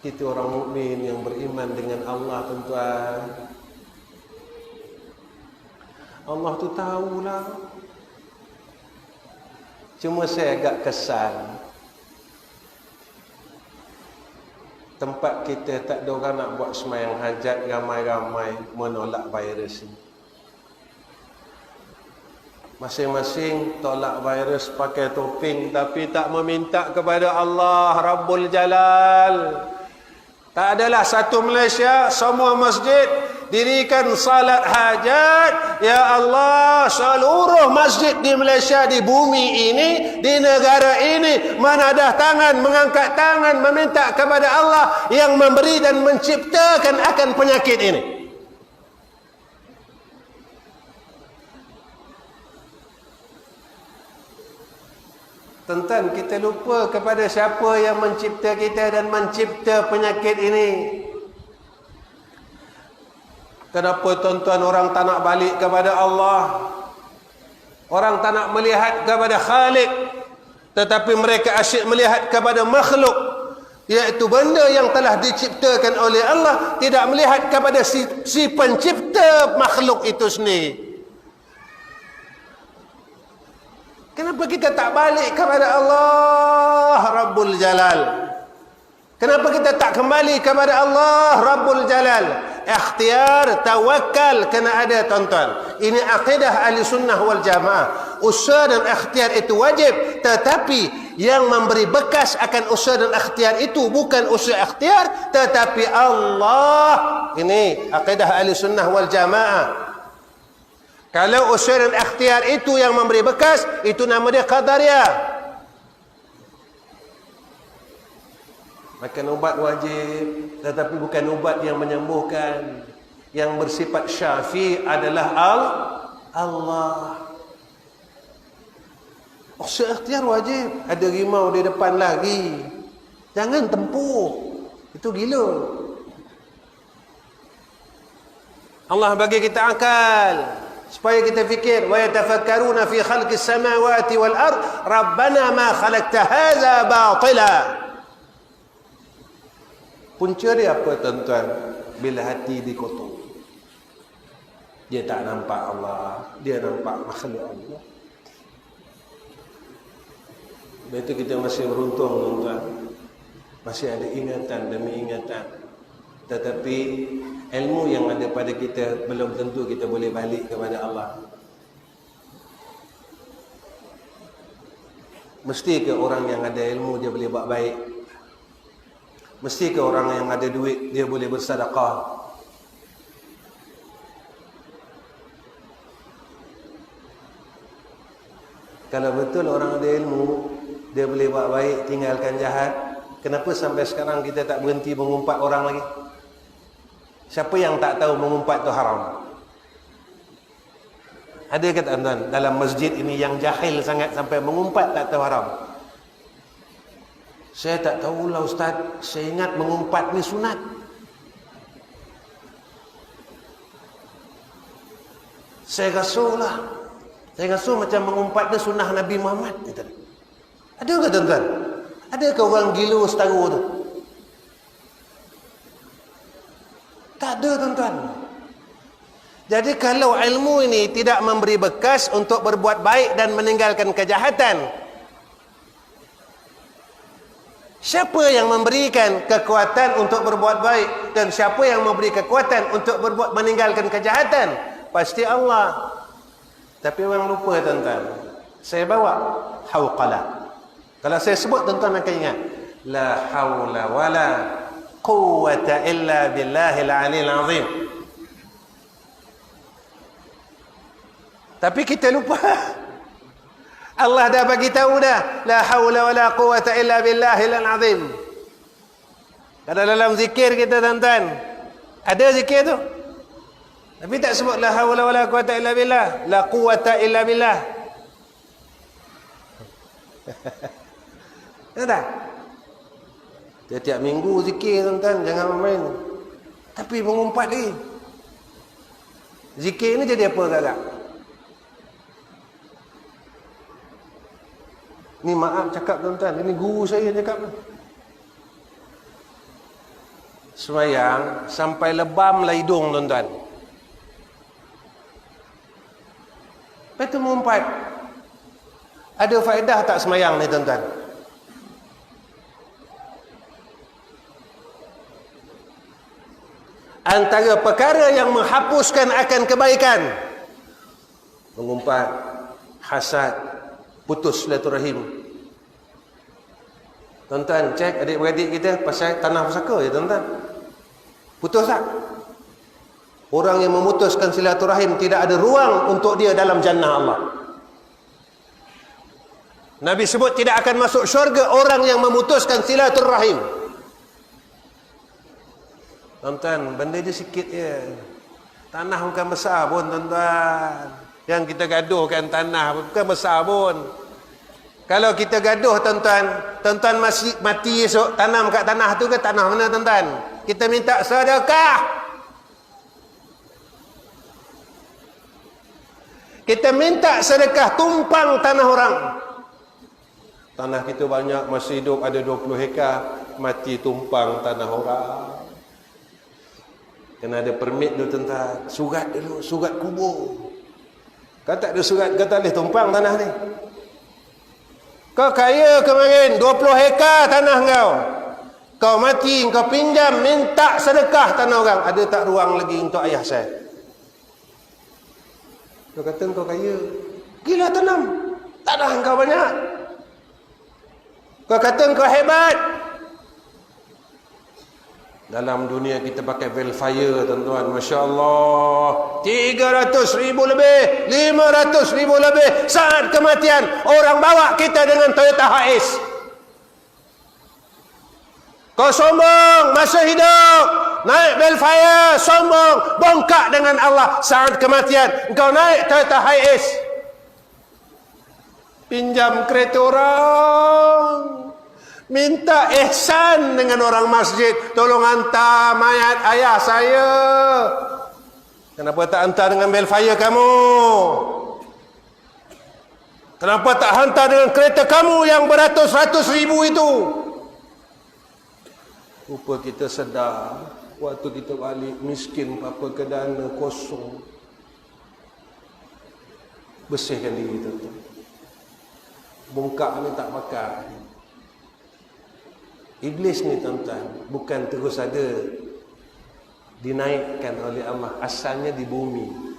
Itu orang mukmin yang beriman dengan Allah, tuan-tuan. Allah tu tahulah. Cuma saya agak kesal, tempat kita tak ada orang nak buat sembahyang hajat, ramai-ramai menolak virus ni. Masing-masing tolak virus pakai topeng, tapi tak meminta kepada Allah Rabbul Jalal. Tak adalah satu Malaysia, semua masjid dirikan salat hajat. Ya Allah, seluruh masjid di Malaysia, di bumi ini, di negara ini, menadah tangan, mengangkat tangan, meminta kepada Allah yang memberi dan menciptakan akan penyakit ini. Tuan-tuan, kita lupa kepada siapa yang mencipta kita dan mencipta penyakit ini. Kenapa tuan-tuan orang tak nak balik kepada Allah? Orang tak nak melihat kepada Khalik, tetapi mereka asyik melihat kepada makhluk, iaitu benda yang telah diciptakan oleh Allah, tidak melihat kepada si pencipta makhluk itu sendiri. Kenapa kita tak balik kepada Allah Rabbul Jalal? Kenapa kita tak kembali kepada Allah Rabbul Jalal? Ikhtiar, tawakal kena ada tuan-tuan. Ini akidah ahli sunnah wal jamaah. Usaha dan ikhtiar itu wajib, tetapi yang memberi bekas akan usaha dan ikhtiar itu bukan usaha ikhtiar, tetapi Allah. Ini akidah ahli sunnah wal jamaah. Kalau usaha dan ikhtiar itu yang memberi bekas, itu nama dia qadariyah. Makan ubat wajib, tetapi bukan ubat yang menyembuhkan. Yang bersifat syafi adalah Allah. Usaha ikhtiar wajib. Ada rimau di depan lagi, jangan tempuh, itu gila. Allah bagi kita akal supaya kita fikir. Wa yatafakkaruna fi khalqis samawati wal ard rabbana ma khalaqta hadza batila. Punca dia apa tuan-tuan? Bila hati dikotor, dia tak nampak Allah, dia nampak makhluk Allah. Itu kita masih beruntung tuan-tuan, masih ada ingatan demi ingatan. Tetapi ilmu yang ada pada kita belum tentu kita boleh balik kepada Allah. Mesti ke orang yang ada ilmu dia boleh buat baik? Mesti ke orang yang ada duit dia boleh bersedekah? Kalau betul orang ada ilmu dia boleh buat baik, tinggalkan jahat, kenapa sampai sekarang kita tak berhenti mengumpat orang lagi? Siapa yang tak tahu mengumpat tu haram? Ada ke tuan-tuan dalam masjid ini yang jahil sangat sampai mengumpat tak tahu haram? Saya tak tahulah ustaz, saya ingat mengumpat ni sunat. Saya rasa macam mengumpat ni sunnah Nabi Muhammad. Ada ke tuan-tuan? Ada ke orang gila setara tu? Tak ada tuan-tuan. Jadi kalau ilmu ini tidak memberi bekas untuk berbuat baik dan meninggalkan kejahatan, siapa yang memberikan kekuatan untuk berbuat baik dan siapa yang memberi kekuatan untuk meninggalkan kejahatan? Pasti Allah. Tapi orang lupa tuan-tuan. Saya bawa hauqalah. Kalau saya sebut tuan-tuan akan ingat. La haula wala quwwata illa billahil aliyil azim. Tapi kita lupa. Allah dah bagi tahu dah, la haula wala quwwata illa billahil azim. Kalau dalam zikir kita tuan-tuan, ada zikir tu. Tapi tak sebut la haula wala quwwata illa billah, la quwwata illa billah. Tak? Tiap-tiap minggu zikir tuan-tuan, jangan main. Tapi mengumpat lagi. Zikir ni jadi apa agak-agak? Ni maaf cakap tuan-tuan, ini guru saya cakap. Semayang sampai lebam lah hidung tuan-tuan. Lepas tu mengumpat. Ada faedah tak semayang ni tuan-tuan? Antara perkara yang menghapuskan akan kebaikan, mengumpat, hasad, putus silaturahim. Tuan-tuan cek adik-beradik kita pasal tanah pusaka ya tuan-tuan. Putus tak? Orang yang memutuskan silaturahim tidak ada ruang untuk dia dalam jannah Allah. Nabi sebut tidak akan masuk syurga orang yang memutuskan silaturahim. Tuan-tuan, benda je sikit je. Tanah bukan besar pun tuan-tuan. Yang kita gaduhkan tanah bukan besar pun. Kalau kita gaduh tuan-tuan, tuan-tuan masih mati esok, tanam kat tanah tu ke tanah mana tuan-tuan? Kita minta sedekah. Kita minta sedekah tumpang tanah orang. Tanah kita banyak, masih hidup ada 20 hektar, mati tumpang tanah orang. Kena ada permit dulu tuan-tuan. Surat dulu, surat kubur. Kau tak ada surat, kau tak boleh tumpang tanah ni. Kau kaya kemarin 20 hektar tanah kau. Kau mati, kau pinjam, minta sedekah tanah orang. Ada tak ruang lagi untuk ayah saya? Kau kata kau kaya. Gila tanam. Tak ada engkau banyak. Kau kata kau hebat. Dalam dunia kita pakai Velfire tuan-tuan. Masya Allah. 300,000 lebih. 500,000 lebih. Saat kematian. Orang bawa kita dengan Toyota Hiace. Kau sombong masa hidup. Naik Velfire. Sombong. Bongkak dengan Allah. Saat kematian. Kau naik Toyota Hiace. Pinjam kereta orang. Minta ihsan dengan orang masjid. Tolong hantar mayat ayah saya. Kenapa tak hantar dengan Velfire kamu? Kenapa tak hantar dengan kereta kamu yang beratus-ratus ribu itu? Rupa kita sedar. Waktu kita balik miskin apa ke dana kosong. Bersihkan diri tuan-tuan. Bongkak ni tak pakai. Iblis ni tuan-tuan bukan terus ada dinaikkan oleh Allah, asalnya di bumi.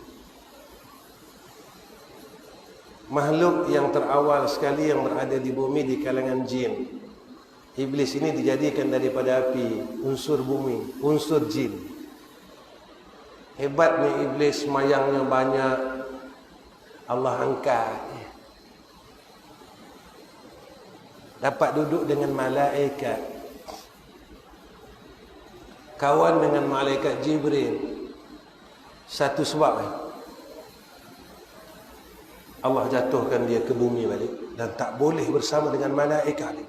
Makhluk yang terawal sekali yang berada di bumi di kalangan jin. Iblis ini dijadikan daripada api, unsur bumi, unsur jin. Hebatnya iblis, mayangnya banyak, Allah angkat. Dapat duduk dengan malaikat, kawan dengan malaikat Jibril. Satu sebab Allah jatuhkan dia ke bumi balik dan tak boleh bersama dengan malaikat.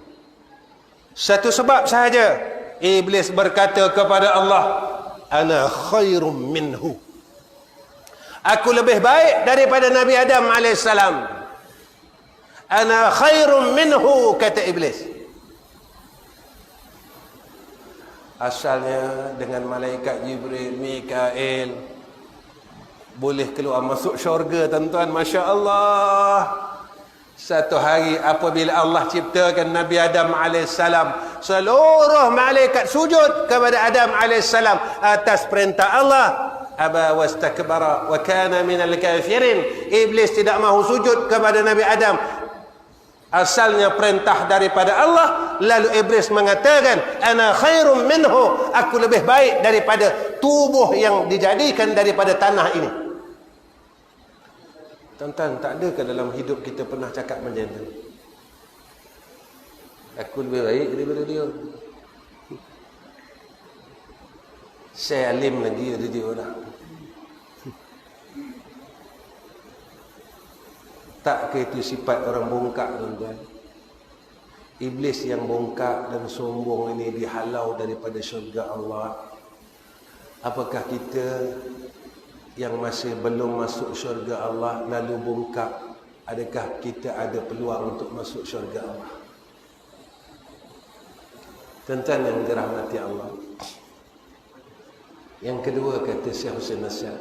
Satu sebab sahaja. Iblis berkata kepada Allah, ana khairum minhu. Aku lebih baik daripada Nabi Adam alaihissalam. Ana khairum minhu, kata iblis. Asalnya dengan malaikat Jibril, Mikail boleh keluar masuk syurga tuan-tuan. Masya Allah. Satu hari apabila Allah ciptakan Nabi Adam alaihissalam, seluruh malaikat sujud kepada Adam alaihissalam atas perintah Allah. Aba wastakbara wa kana minal kafirin. Iblis tidak mahu sujud kepada Nabi Adam. Asalnya perintah daripada Allah. Lalu iblis mengatakan, ana khairum minhu, aku lebih baik daripada tubuh yang dijadikan daripada tanah ini. Tuan-tuan, tak ada ke dalam hidup kita pernah cakap macam tu? Aku lebih baik daripada dia. Saya alim lagi dari dia orang. Tak ke itu sifat orang bongkak tuan-tuan. Iblis yang bongkak dan sombong ini dihalau daripada syurga Allah. Apakah kita yang masih belum masuk syurga Allah lalu bongkak, adakah kita ada peluang untuk masuk syurga Allah? Tuan-tuan yang dirahmati Allah. Yang kedua kata Syekh Hussein Nasihat,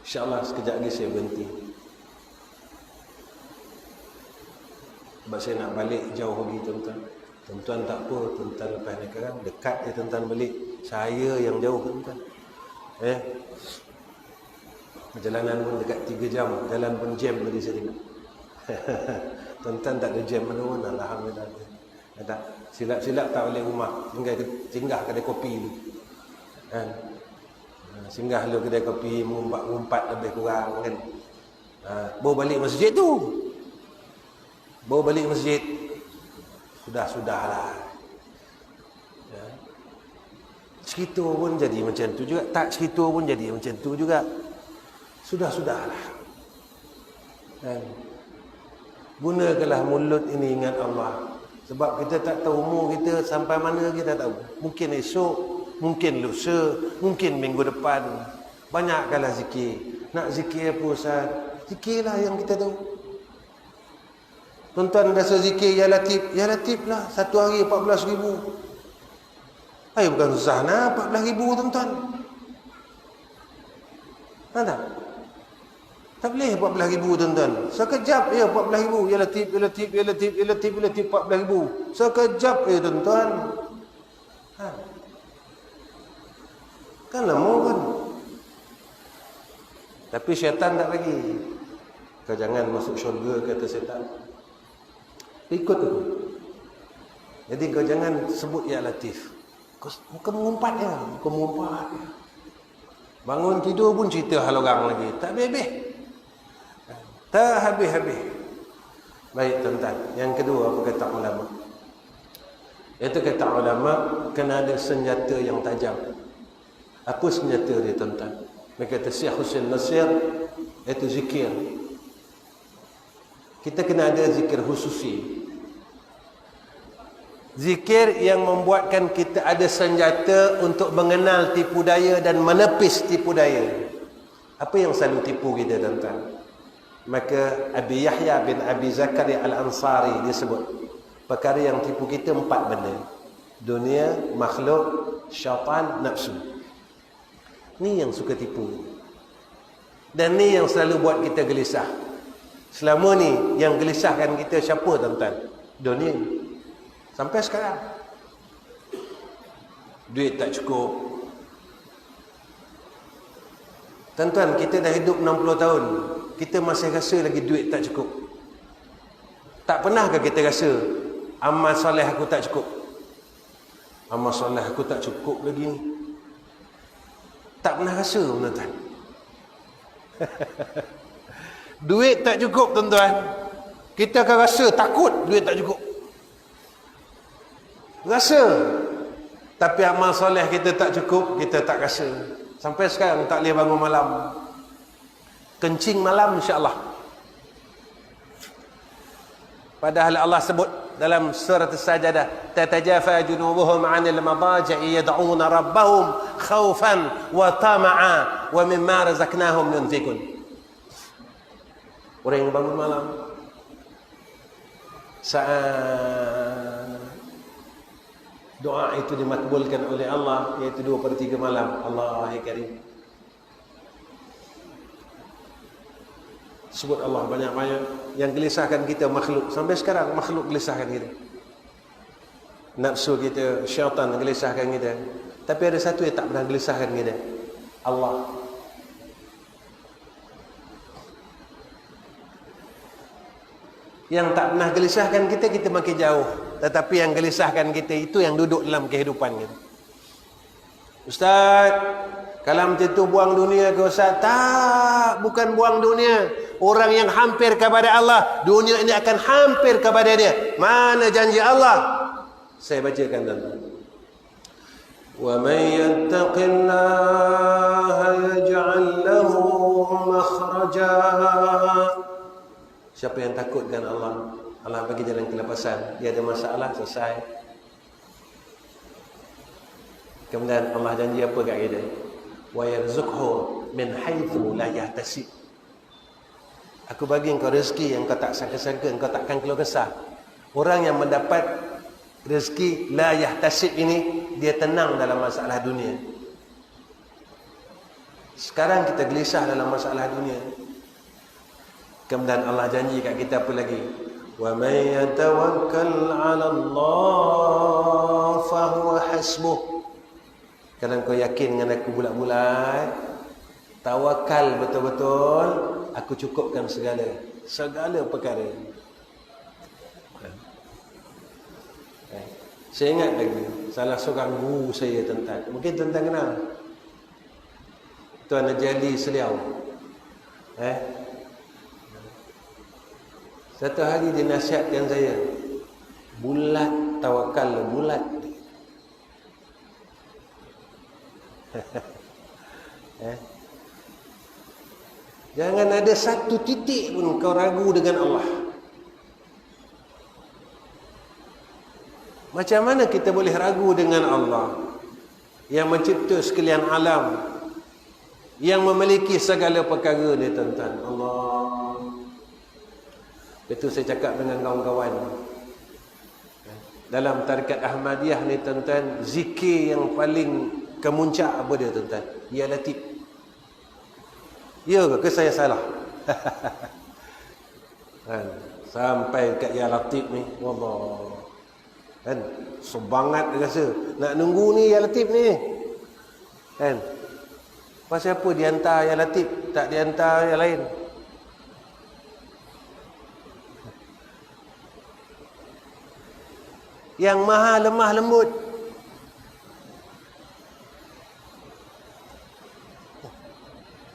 insya-Allah sekejap lagi saya berhenti. Sebab saya nak balik jauh lagi tuan-tuan. Tuan-tuan tak apa, tuan-tuan lepas ni sekarang dekat je tuan-tuan balik. Saya yang jauh tuan-tuan. Perjalanan pun dekat 3 jam. Jalan pun jam tadi saya tengok. Tuan-tuan tak ada jam mana-mana. Alhamdulillah. Tak, silap-silap tak balik rumah. Singgah kedai kopi dulu. Singgah dulu kedai kopi, mengumpat lebih kurang kan. Bawa balik masjid tu. Bawa balik masjid. Sudah-sudahlah. Ya. Cerita pun jadi macam tu juga. Tak cerita pun jadi macam tu juga. Sudah-sudahlah. Gunakanlah mulut ini ingat Allah. Sebab kita tak tahu umur kita sampai mana kita tahu. Mungkin esok, mungkin lusa, mungkin minggu depan. Banyakkanlah zikir. Nak zikir apa Ustaz? Zikirlah yang kita tahu. Tuan-tuan biasa zikir Ya Latif. Ya Latif lah. Satu hari 14,000. Bukan susah nak 14,000 tuan-tuan. Tak? Tak boleh 14,000 tuan-tuan. Sekejap ya 14,000. Ya Latif, Ya Latif, Ya Latif, Ya Latif, Ya Latif 14,000. Sekejap ya tuan-tuan. Kan lama kan? Tapi syaitan tak bagi. Kau jangan masuk syurga, kata syaitan. Ikut aku. Jadi kau jangan sebut Ya Latif. Kau mengumpat ya. Kau mengumpat ya. Bangun tidur pun cerita hal orang lagi. Tak habis-habis. Tak habis-habis. Baik tuan-tuan. Yang kedua apa kata ulama? Itu kata ulama, kena ada senjata yang tajam. Apa senjata dia tuan-tuan? Mereka kata Syekh Husain Nasir, itu zikir. Kita kena ada zikir khususi. Zikir yang membuatkan kita ada senjata untuk mengenal tipu daya dan menepis tipu daya. Apa yang selalu tipu kita tuan-tuan? Maka Abi Yahya bin Abi Zakaria Al-Ansari dia sebut, perkara yang tipu kita 4 benda. Dunia, makhluk, syaitan, nafsu. Ni yang suka tipu. Dan ni yang selalu buat kita gelisah. Selama ni yang gelisahkan kita siapa tuan-tuan? Dunia. Sampai sekarang. Duit tak cukup. Tuan-tuan, kita dah hidup 60 tahun. Kita masih rasa lagi duit tak cukup. Tak pernahkah kita rasa amal soleh aku tak cukup? Amal soleh aku tak cukup lagi ni. Tak pernah rasa tuan-tuan. Duit tak cukup tuan-tuan. Kita akan rasa takut duit tak cukup. Rasa. Tapi amal soleh kita tak cukup, kita tak rasa. Sampai sekarang tak boleh bangun malam. Kencing malam insya-Allah. Padahal Allah sebut dalam surah As-Sajdah, tatajafa junubuhum 'anil madaji'i yad'una rabbahum khaufan wa tama'a wa mimma razaqnahum yunfikun. Orang yang bangun malam saat doa itu dimakbulkan oleh Allah, iaitu 2/3 malam. Allahul Karim. Sebut Allah banyak-banyak. Yang gelisahkan kita makhluk. Sampai sekarang makhluk gelisahkan kita. Nafsu kita, syaitan gelisahkan kita. Tapi ada satu yang tak pernah gelisahkan kita. Allah. Yang tak pernah gelisahkan kita, kita makin jauh. Tetapi yang gelisahkan kita itu yang duduk dalam kehidupan kita. Ustaz, kalau macam tu buang dunia ke Ustaz? Tak, bukan buang dunia. Orang yang hampir kepada Allah, dunia ini akan hampir kepada dia. Mana janji Allah? Saya bacakan tuan-tuan. Wa may yattaqillaha yaj'al lahu makhraja. Siapa yang takutkan Allah, Allah bagi jalan kelepasan. Dia ada masalah, selesai. Kemudian Allah janji apa kat kita? Wa yarzuqhu min haitsu la yahtasib. Aku bagi engkau rezeki yang kau tak sangka-sangka, engkau takkan keluh kesah. Orang yang mendapat rezeki la yahtasib ini, dia tenang dalam masalah dunia. Sekarang kita gelisah dalam masalah dunia. Kemudian Allah janji kat kita apa lagi? Wa may yatawakkal 'ala Allah fa huwa hasbuh. Kalau kau yakin dengan aku bulat-bulat, tawakal betul-betul, aku cukupkan segala perkara. Saya ingat lagi salah seorang guru saya tuan-tuan. Mungkin tuan-tuan kenal. Tuan Najali Seliau. Satu hari dia nasihatkan saya, bulat tawakal, bulat. Jangan ada satu titik pun kau ragu dengan Allah. Macam mana kita boleh ragu dengan Allah yang mencipta sekalian alam, yang memiliki segala perkara ni tuan-tuan? Allah. Itu saya cakap dengan kawan-kawan. Dalam tarikat Ahmadiyah ni tuan-tuan, zikir yang paling kemuncak apa dia tuan-tuan? Ya Latif. Ya ke saya salah? Sampai kat Ya Latif ni, wallah. Kan sebangat dia rasa nak nunggu ni Ya Latif ni. Kan? Pasal apa dihantar yang Latif, tak dihantar yang lain? Yang maha lemah lembut.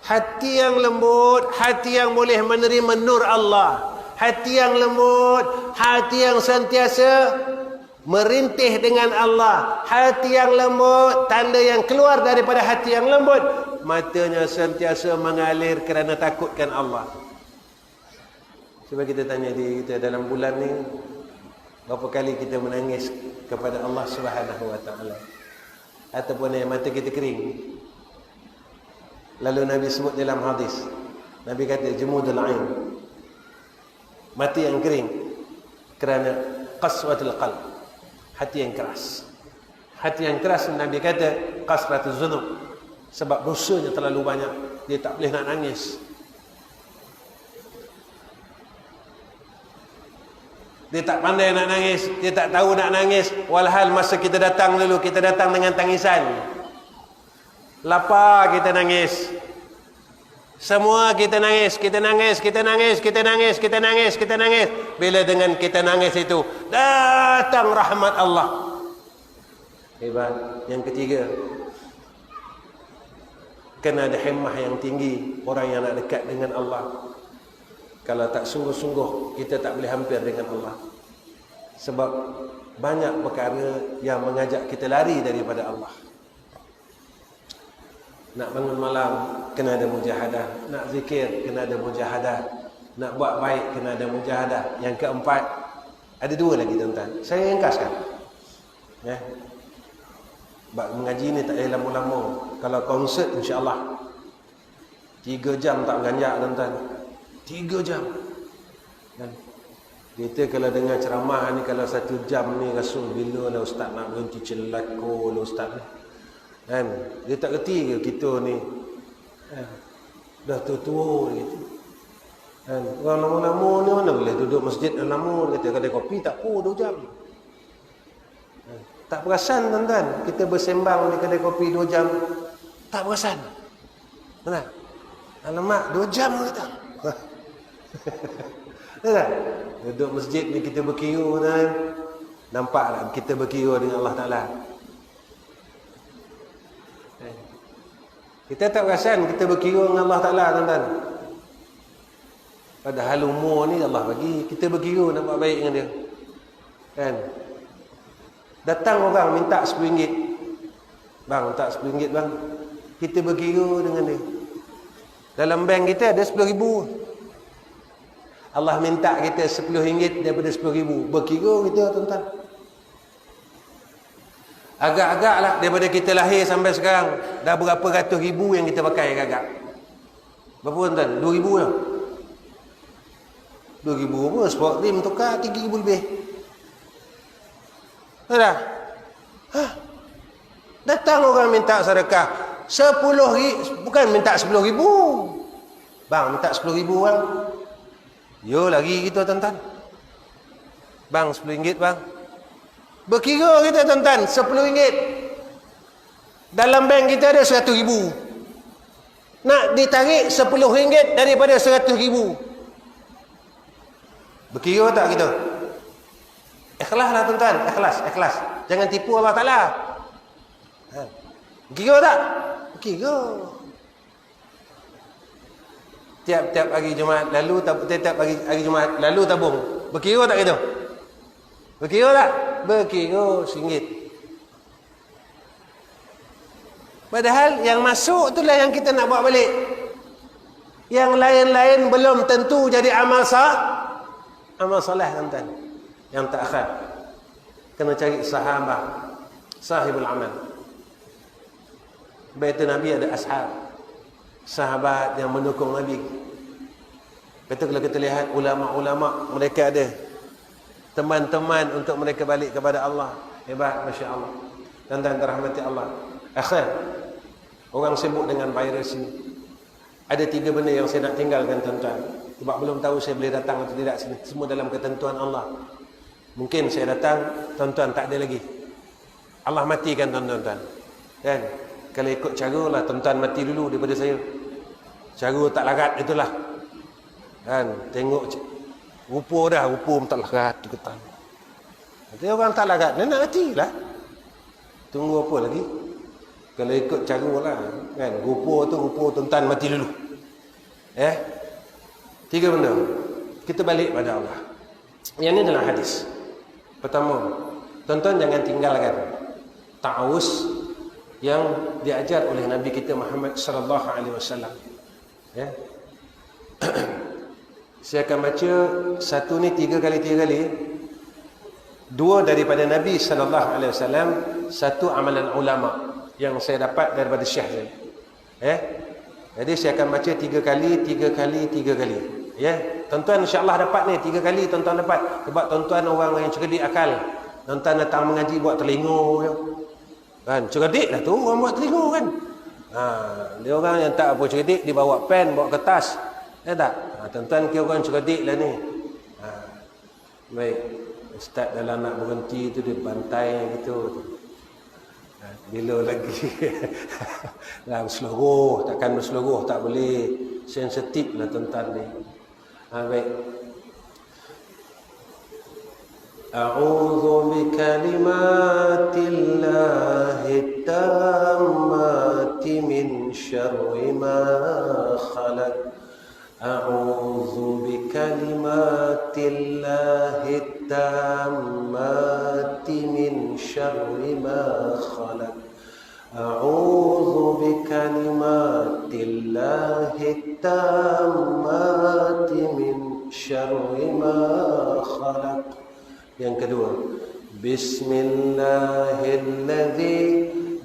Hati yang lembut, hati yang boleh menerima nur Allah. Hati yang lembut, hati yang sentiasa merintih dengan Allah. Hati yang lembut, tanda yang keluar daripada hati yang lembut, matanya sentiasa mengalir kerana takutkan Allah. Cuba kita tanya diri kita, dalam bulan ni berapa kali kita menangis kepada Allah Subhanahu wa taala? Ataupun mata kita kering. Lalu Nabi sebut dalam hadis, Nabi kata jumudul ain, mati yang kering kerana qaswatul qalb, hati yang keras. Hati yang keras, Nabi kata qasratuz dzunub, sebab dosanya terlalu banyak, dia tak boleh nak nangis. Dia tak pandai nak nangis, dia tak tahu nak nangis. Walhal masa kita datang dulu, kita datang dengan tangisan. Lapar kita nangis. Semua kita nangis, kita nangis, kita nangis, kita nangis, kita nangis, kita nangis. Bila dengan kita nangis itu, datang rahmat Allah. Hebat. Yang ketiga, kena ada himmah yang tinggi, orang yang nak dekat dengan Allah. Kalau tak sungguh-sungguh, kita tak boleh hampir dengan Allah. Sebab banyak perkara yang mengajak kita lari daripada Allah. Nak bangun malam, kena ada mujahadah. Nak zikir, kena ada mujahadah. Nak buat baik, kena ada mujahadah. Yang keempat, ada dua lagi tuan-tuan. Saya ringkaskan. Mengaji ni tak payah lama-lama. Kalau konsert, insya-Allah 3 jam tak ganjak tuan-tuan. 3 jam. Kita kalau dengar ceramah ni, kalau 1 jam ni rasa bila lah ustaz nak berhenti celako lah ustaz ni. Kan? Dia tak kerti ke kita ni dah tua-tua gitu. Kan? Orang lama-lama ni mana boleh duduk masjid lama, kata kedai kopi tak apa 2 jam. Tak perasan tuan-tuan, kita bersembang di kedai kopi 2 jam, tak perasan. Benar? Alamak, 2 jam kata. Tak? Duduk masjid ni kita berkira kan. Nampak tak kita berkira dengan Allah Ta'ala? Kita tak perasan kita berkira dengan Allah Ta'ala tuan-tuan. Padahal umur ni Allah bagi, kita berkira nak buat baik dengan dia. Kan? Datang orang minta RM10. Bang, tak RM10 bang. Kita berkira dengan dia. Dalam bank kita ada RM10,000. Allah minta kita RM10 daripada RM10,000. Berkira kita tuan-tuan. Agak-agak lah daripada kita lahir sampai sekarang, dah berapa ratus ribu yang kita pakai agak-agak. Berapa tuan-tuan? 2,000 lah. 2,000 apa? Sport rim tukar 3,000 lebih. Dah. Datang orang minta sedekah 10,000, bukan minta 10,000. Bang, minta 10,000 bang. Yo lagi kita tuan-tuan. Bang, RM10 bang. Berkira kita tuan-tuan, RM10. Dalam bank kita ada RM100,000. Nak ditarik RM10 daripada RM100,000. Berkira tak kita? Ikhlas lah tuan-tuan, ikhlas. Jangan tipu Allah Ta'ala. Berkira tak? Berkira. Tiap-tiap hari Jumaat lalu, tiap hari Jumaat lalu tabung. Berkira tak kita? Berkira tak? Berkira RM1. Padahal yang masuk itulah yang kita nak bawa balik. Yang lain-lain belum tentu jadi amal soleh tuan-tuan. Yang tak akhir, kena cari sahabat, sahibul amal. Bait Nabi ada ashab, sahabat yang mendukung Nabi. Betul kalau kita lihat ulama-ulama, mereka ada teman-teman untuk mereka balik kepada Allah. Hebat, Masya Allah. Tuan-tuan dirahmati Allah. Akhir, orang sibuk dengan virus ini. Ada 3 benda yang saya nak tinggalkan tuan-tuan. Sebab belum tahu saya boleh datang atau tidak sini. Semua dalam ketentuan Allah. Mungkin saya datang, tuan-tuan tak ada lagi. Allah matikan tuan-tuan. Kan? kalau ikut cara lah, tuan-tuan mati dulu daripada saya. Cara tak larat itulah. Kan, tengok rupa dah, rupa pun tak larat deketan. Nanti orang tak larat, dia nak matilah. Tunggu apa lagi? Kalau ikut cara lah, kan, rupa tuan-tuan mati dulu. 3 benda. Kita balik pada Allah. Yang ini adalah hadis. Pertama, tuan-tuan jangan tinggalkan ta'awuz yang diajar oleh Nabi kita Muhammad sallallahu alaihi wasallam. Ya. Saya akan baca satu ni 3 kali 3 kali. 2 daripada Nabi sallallahu alaihi wasallam, 1 amalan ulama yang saya dapat daripada Syekh saya. Jadi saya akan baca 3 kali 3 kali 3 kali. Ya, tuan-tuan insya-Allah dapat ni 3 kali tuan-tuan dapat. Sebab tuan-tuan orang yang cerdik akal. Tuan-tuan datang mengaji buat telinga ya. Kan, cerdik lah tu orang buat telinga kan. Dia orang yang tak apa cerdik, dia bawa pen, bawa kertas. Ya tak? Tuan-tuan kira orang cerdik lah ni. Baik. Ustaz dalam nak berhenti tu dia bantai gitu. Bila lagi berseluruh, takkan berseluruh tak boleh, sensitif lah tuan-tuan ni. Baik. A'udzu bikalimatillahi tammati min syarri ma khalaq. A'udzu bikalimatillahi tammati min syarri ma khalaq. A'udzu bikalimatillahi tammati min syarri ma khalaq. Yang kedua, Bismillahilladzi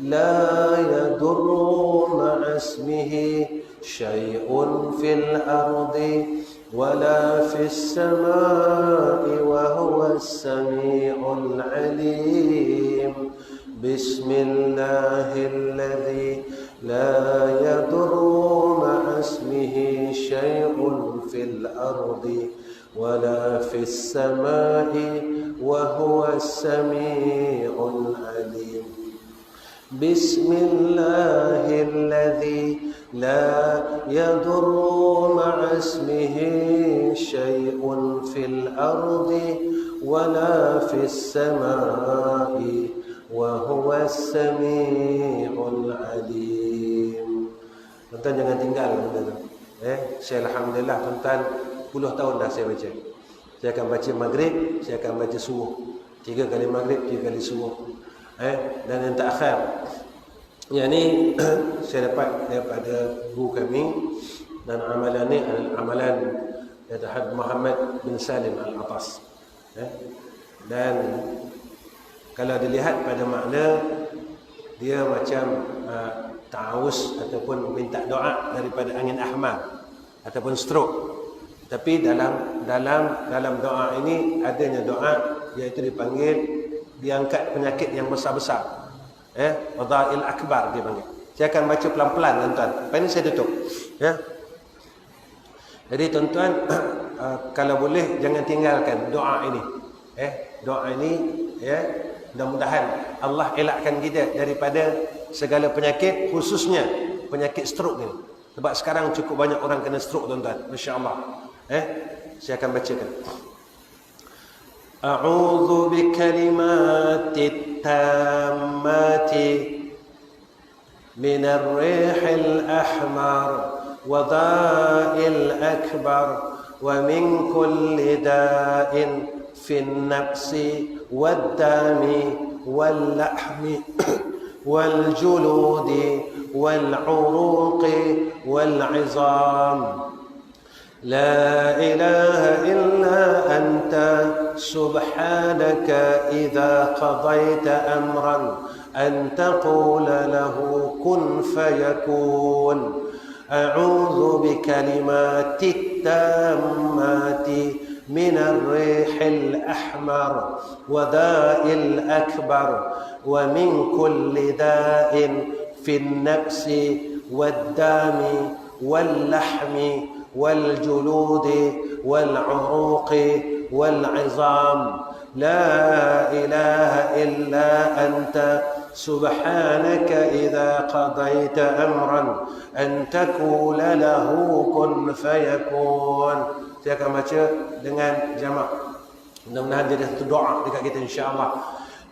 la yadurru ma'asmihi syai'un fil ardi wala fis samai wa huwas sami'ul alim. Bismillahilladzi la yadurru ma'asmihi syai'un fil ardi wala fis samai wa huwas sami'ul alim. Bismillahilladzi la yadurru ma'asmihi syai'un fil ardi wala fis samai wa huwas sami'ul alim. Tuan-tuan jangan tinggal benda tu. Saya alhamdulillah tuan-tuan 10 tahun dah saya baca. Saya akan baca maghrib, saya akan baca subuh. 3 kali maghrib, 3 kali subuh. Dan yang terakhir, yang ni saya dapat daripada guru kami, dan amalan ni adalah amalan Dr. Muhammad bin Salim Al-Atas. Dan kalau dilihat pada makna, dia macam ta'awuz ataupun minta doa daripada angin ahmar ataupun stroke. Tapi dalam doa ini adanya doa iaitu dipanggil diangkat penyakit yang besar-besar. Wadha'il akbar dia panggil. Saya akan baca pelan-pelan tuan-tuan. Lepas ini saya tutup. Ya. Jadi tuan-tuan kalau boleh jangan tinggalkan doa ini. Doa ini ya, mudah-mudahan Allah elakkan kita daripada segala penyakit, khususnya penyakit stroke ini. Sebab sekarang cukup banyak orang kena stroke tuan-tuan. Masya-Allah. Saya akan bacakan. A'udzu bikalimatit tammati minar rihil ahmar wa dha'il akbar wa min kulli da'in fin nafsi wad dami wal lahmi wal juludi wal uruqi wal 'izam. لا إله إلا أنت سبحانك إذا قضيت أمرا أن تقول له كن فيكون. أعوذ بكلمات التامات من الريح الأحمر وداء الأكبر ومن كل داء في النفس والدم واللحم والجلود والعروق والعظام. لا إله إلا أنت subhanaka idza qadaita amran an taqula lahu kun fayakun. Saya akan baca dengan jamak. Mudah-mudahan jadi satu doa dekat kita insya-Allah.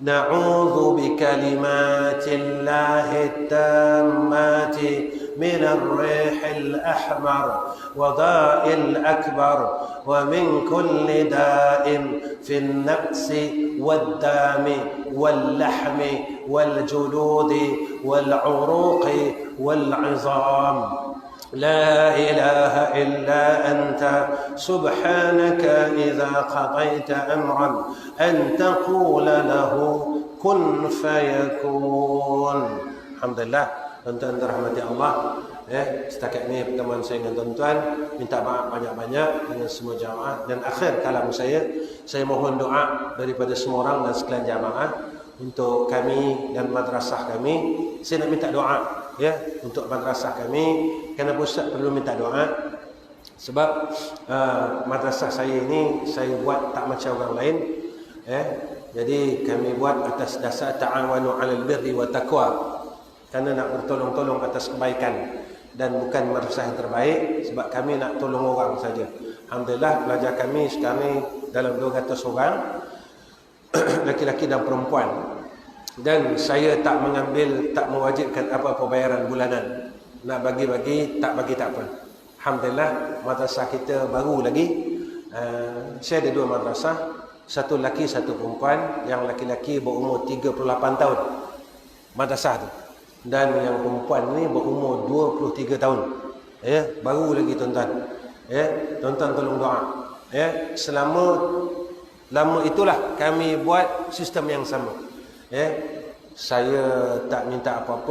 Na'udzu bikalimatillahi tammati min ar-rihil ahmar wa dha'il akbar wa min kulli da'in fin nafsi wad-dami wal-lahmi wal-juludi wal-'uruqi wal-'izam. لا إله إلا أنت سبحانك إذا قضيت أمرا أن تقول له كن فيكون. Alhamdulillah, tuan-tuan dirahmati Allah. Setakat ini pertemuan saya dengan tuan-tuan. Minta maaf banyak-banyak dengan semua jamaah. Dan akhir kalam saya mohon doa daripada semua orang dan sekalian jamaah untuk kami dan madrasah kami. Saya nak minta doa untuk madrasah kami. Kenapa Ustaz perlu minta doa? Sebab madrasah saya ini saya buat tak macam orang lain. Jadi kami buat atas dasar ta'awanu 'alal birri wa taqwa. Kerana nak bertolong-tolong atas kebaikan dan bukan madrasah yang terbaik sebab kami nak tolong orang saja. Alhamdulillah pelajar kami sekarang dalam 200 orang laki-laki dan perempuan. Dan saya tak mewajibkan apa-apa bayaran bulanan. Nak bagi-bagi, tak bagi tak apa. Alhamdulillah, madrasah kita baru lagi. Saya ada 2 madrasah. Satu lelaki, satu perempuan. Yang laki-laki berumur 38 tahun. Madrasah tu. Dan yang perempuan ni berumur 23 tahun. Baru lagi tuan-tuan. Tuan-tuan tolong doa. Selama lama itulah kami buat sistem yang sama. Saya tak minta apa-apa.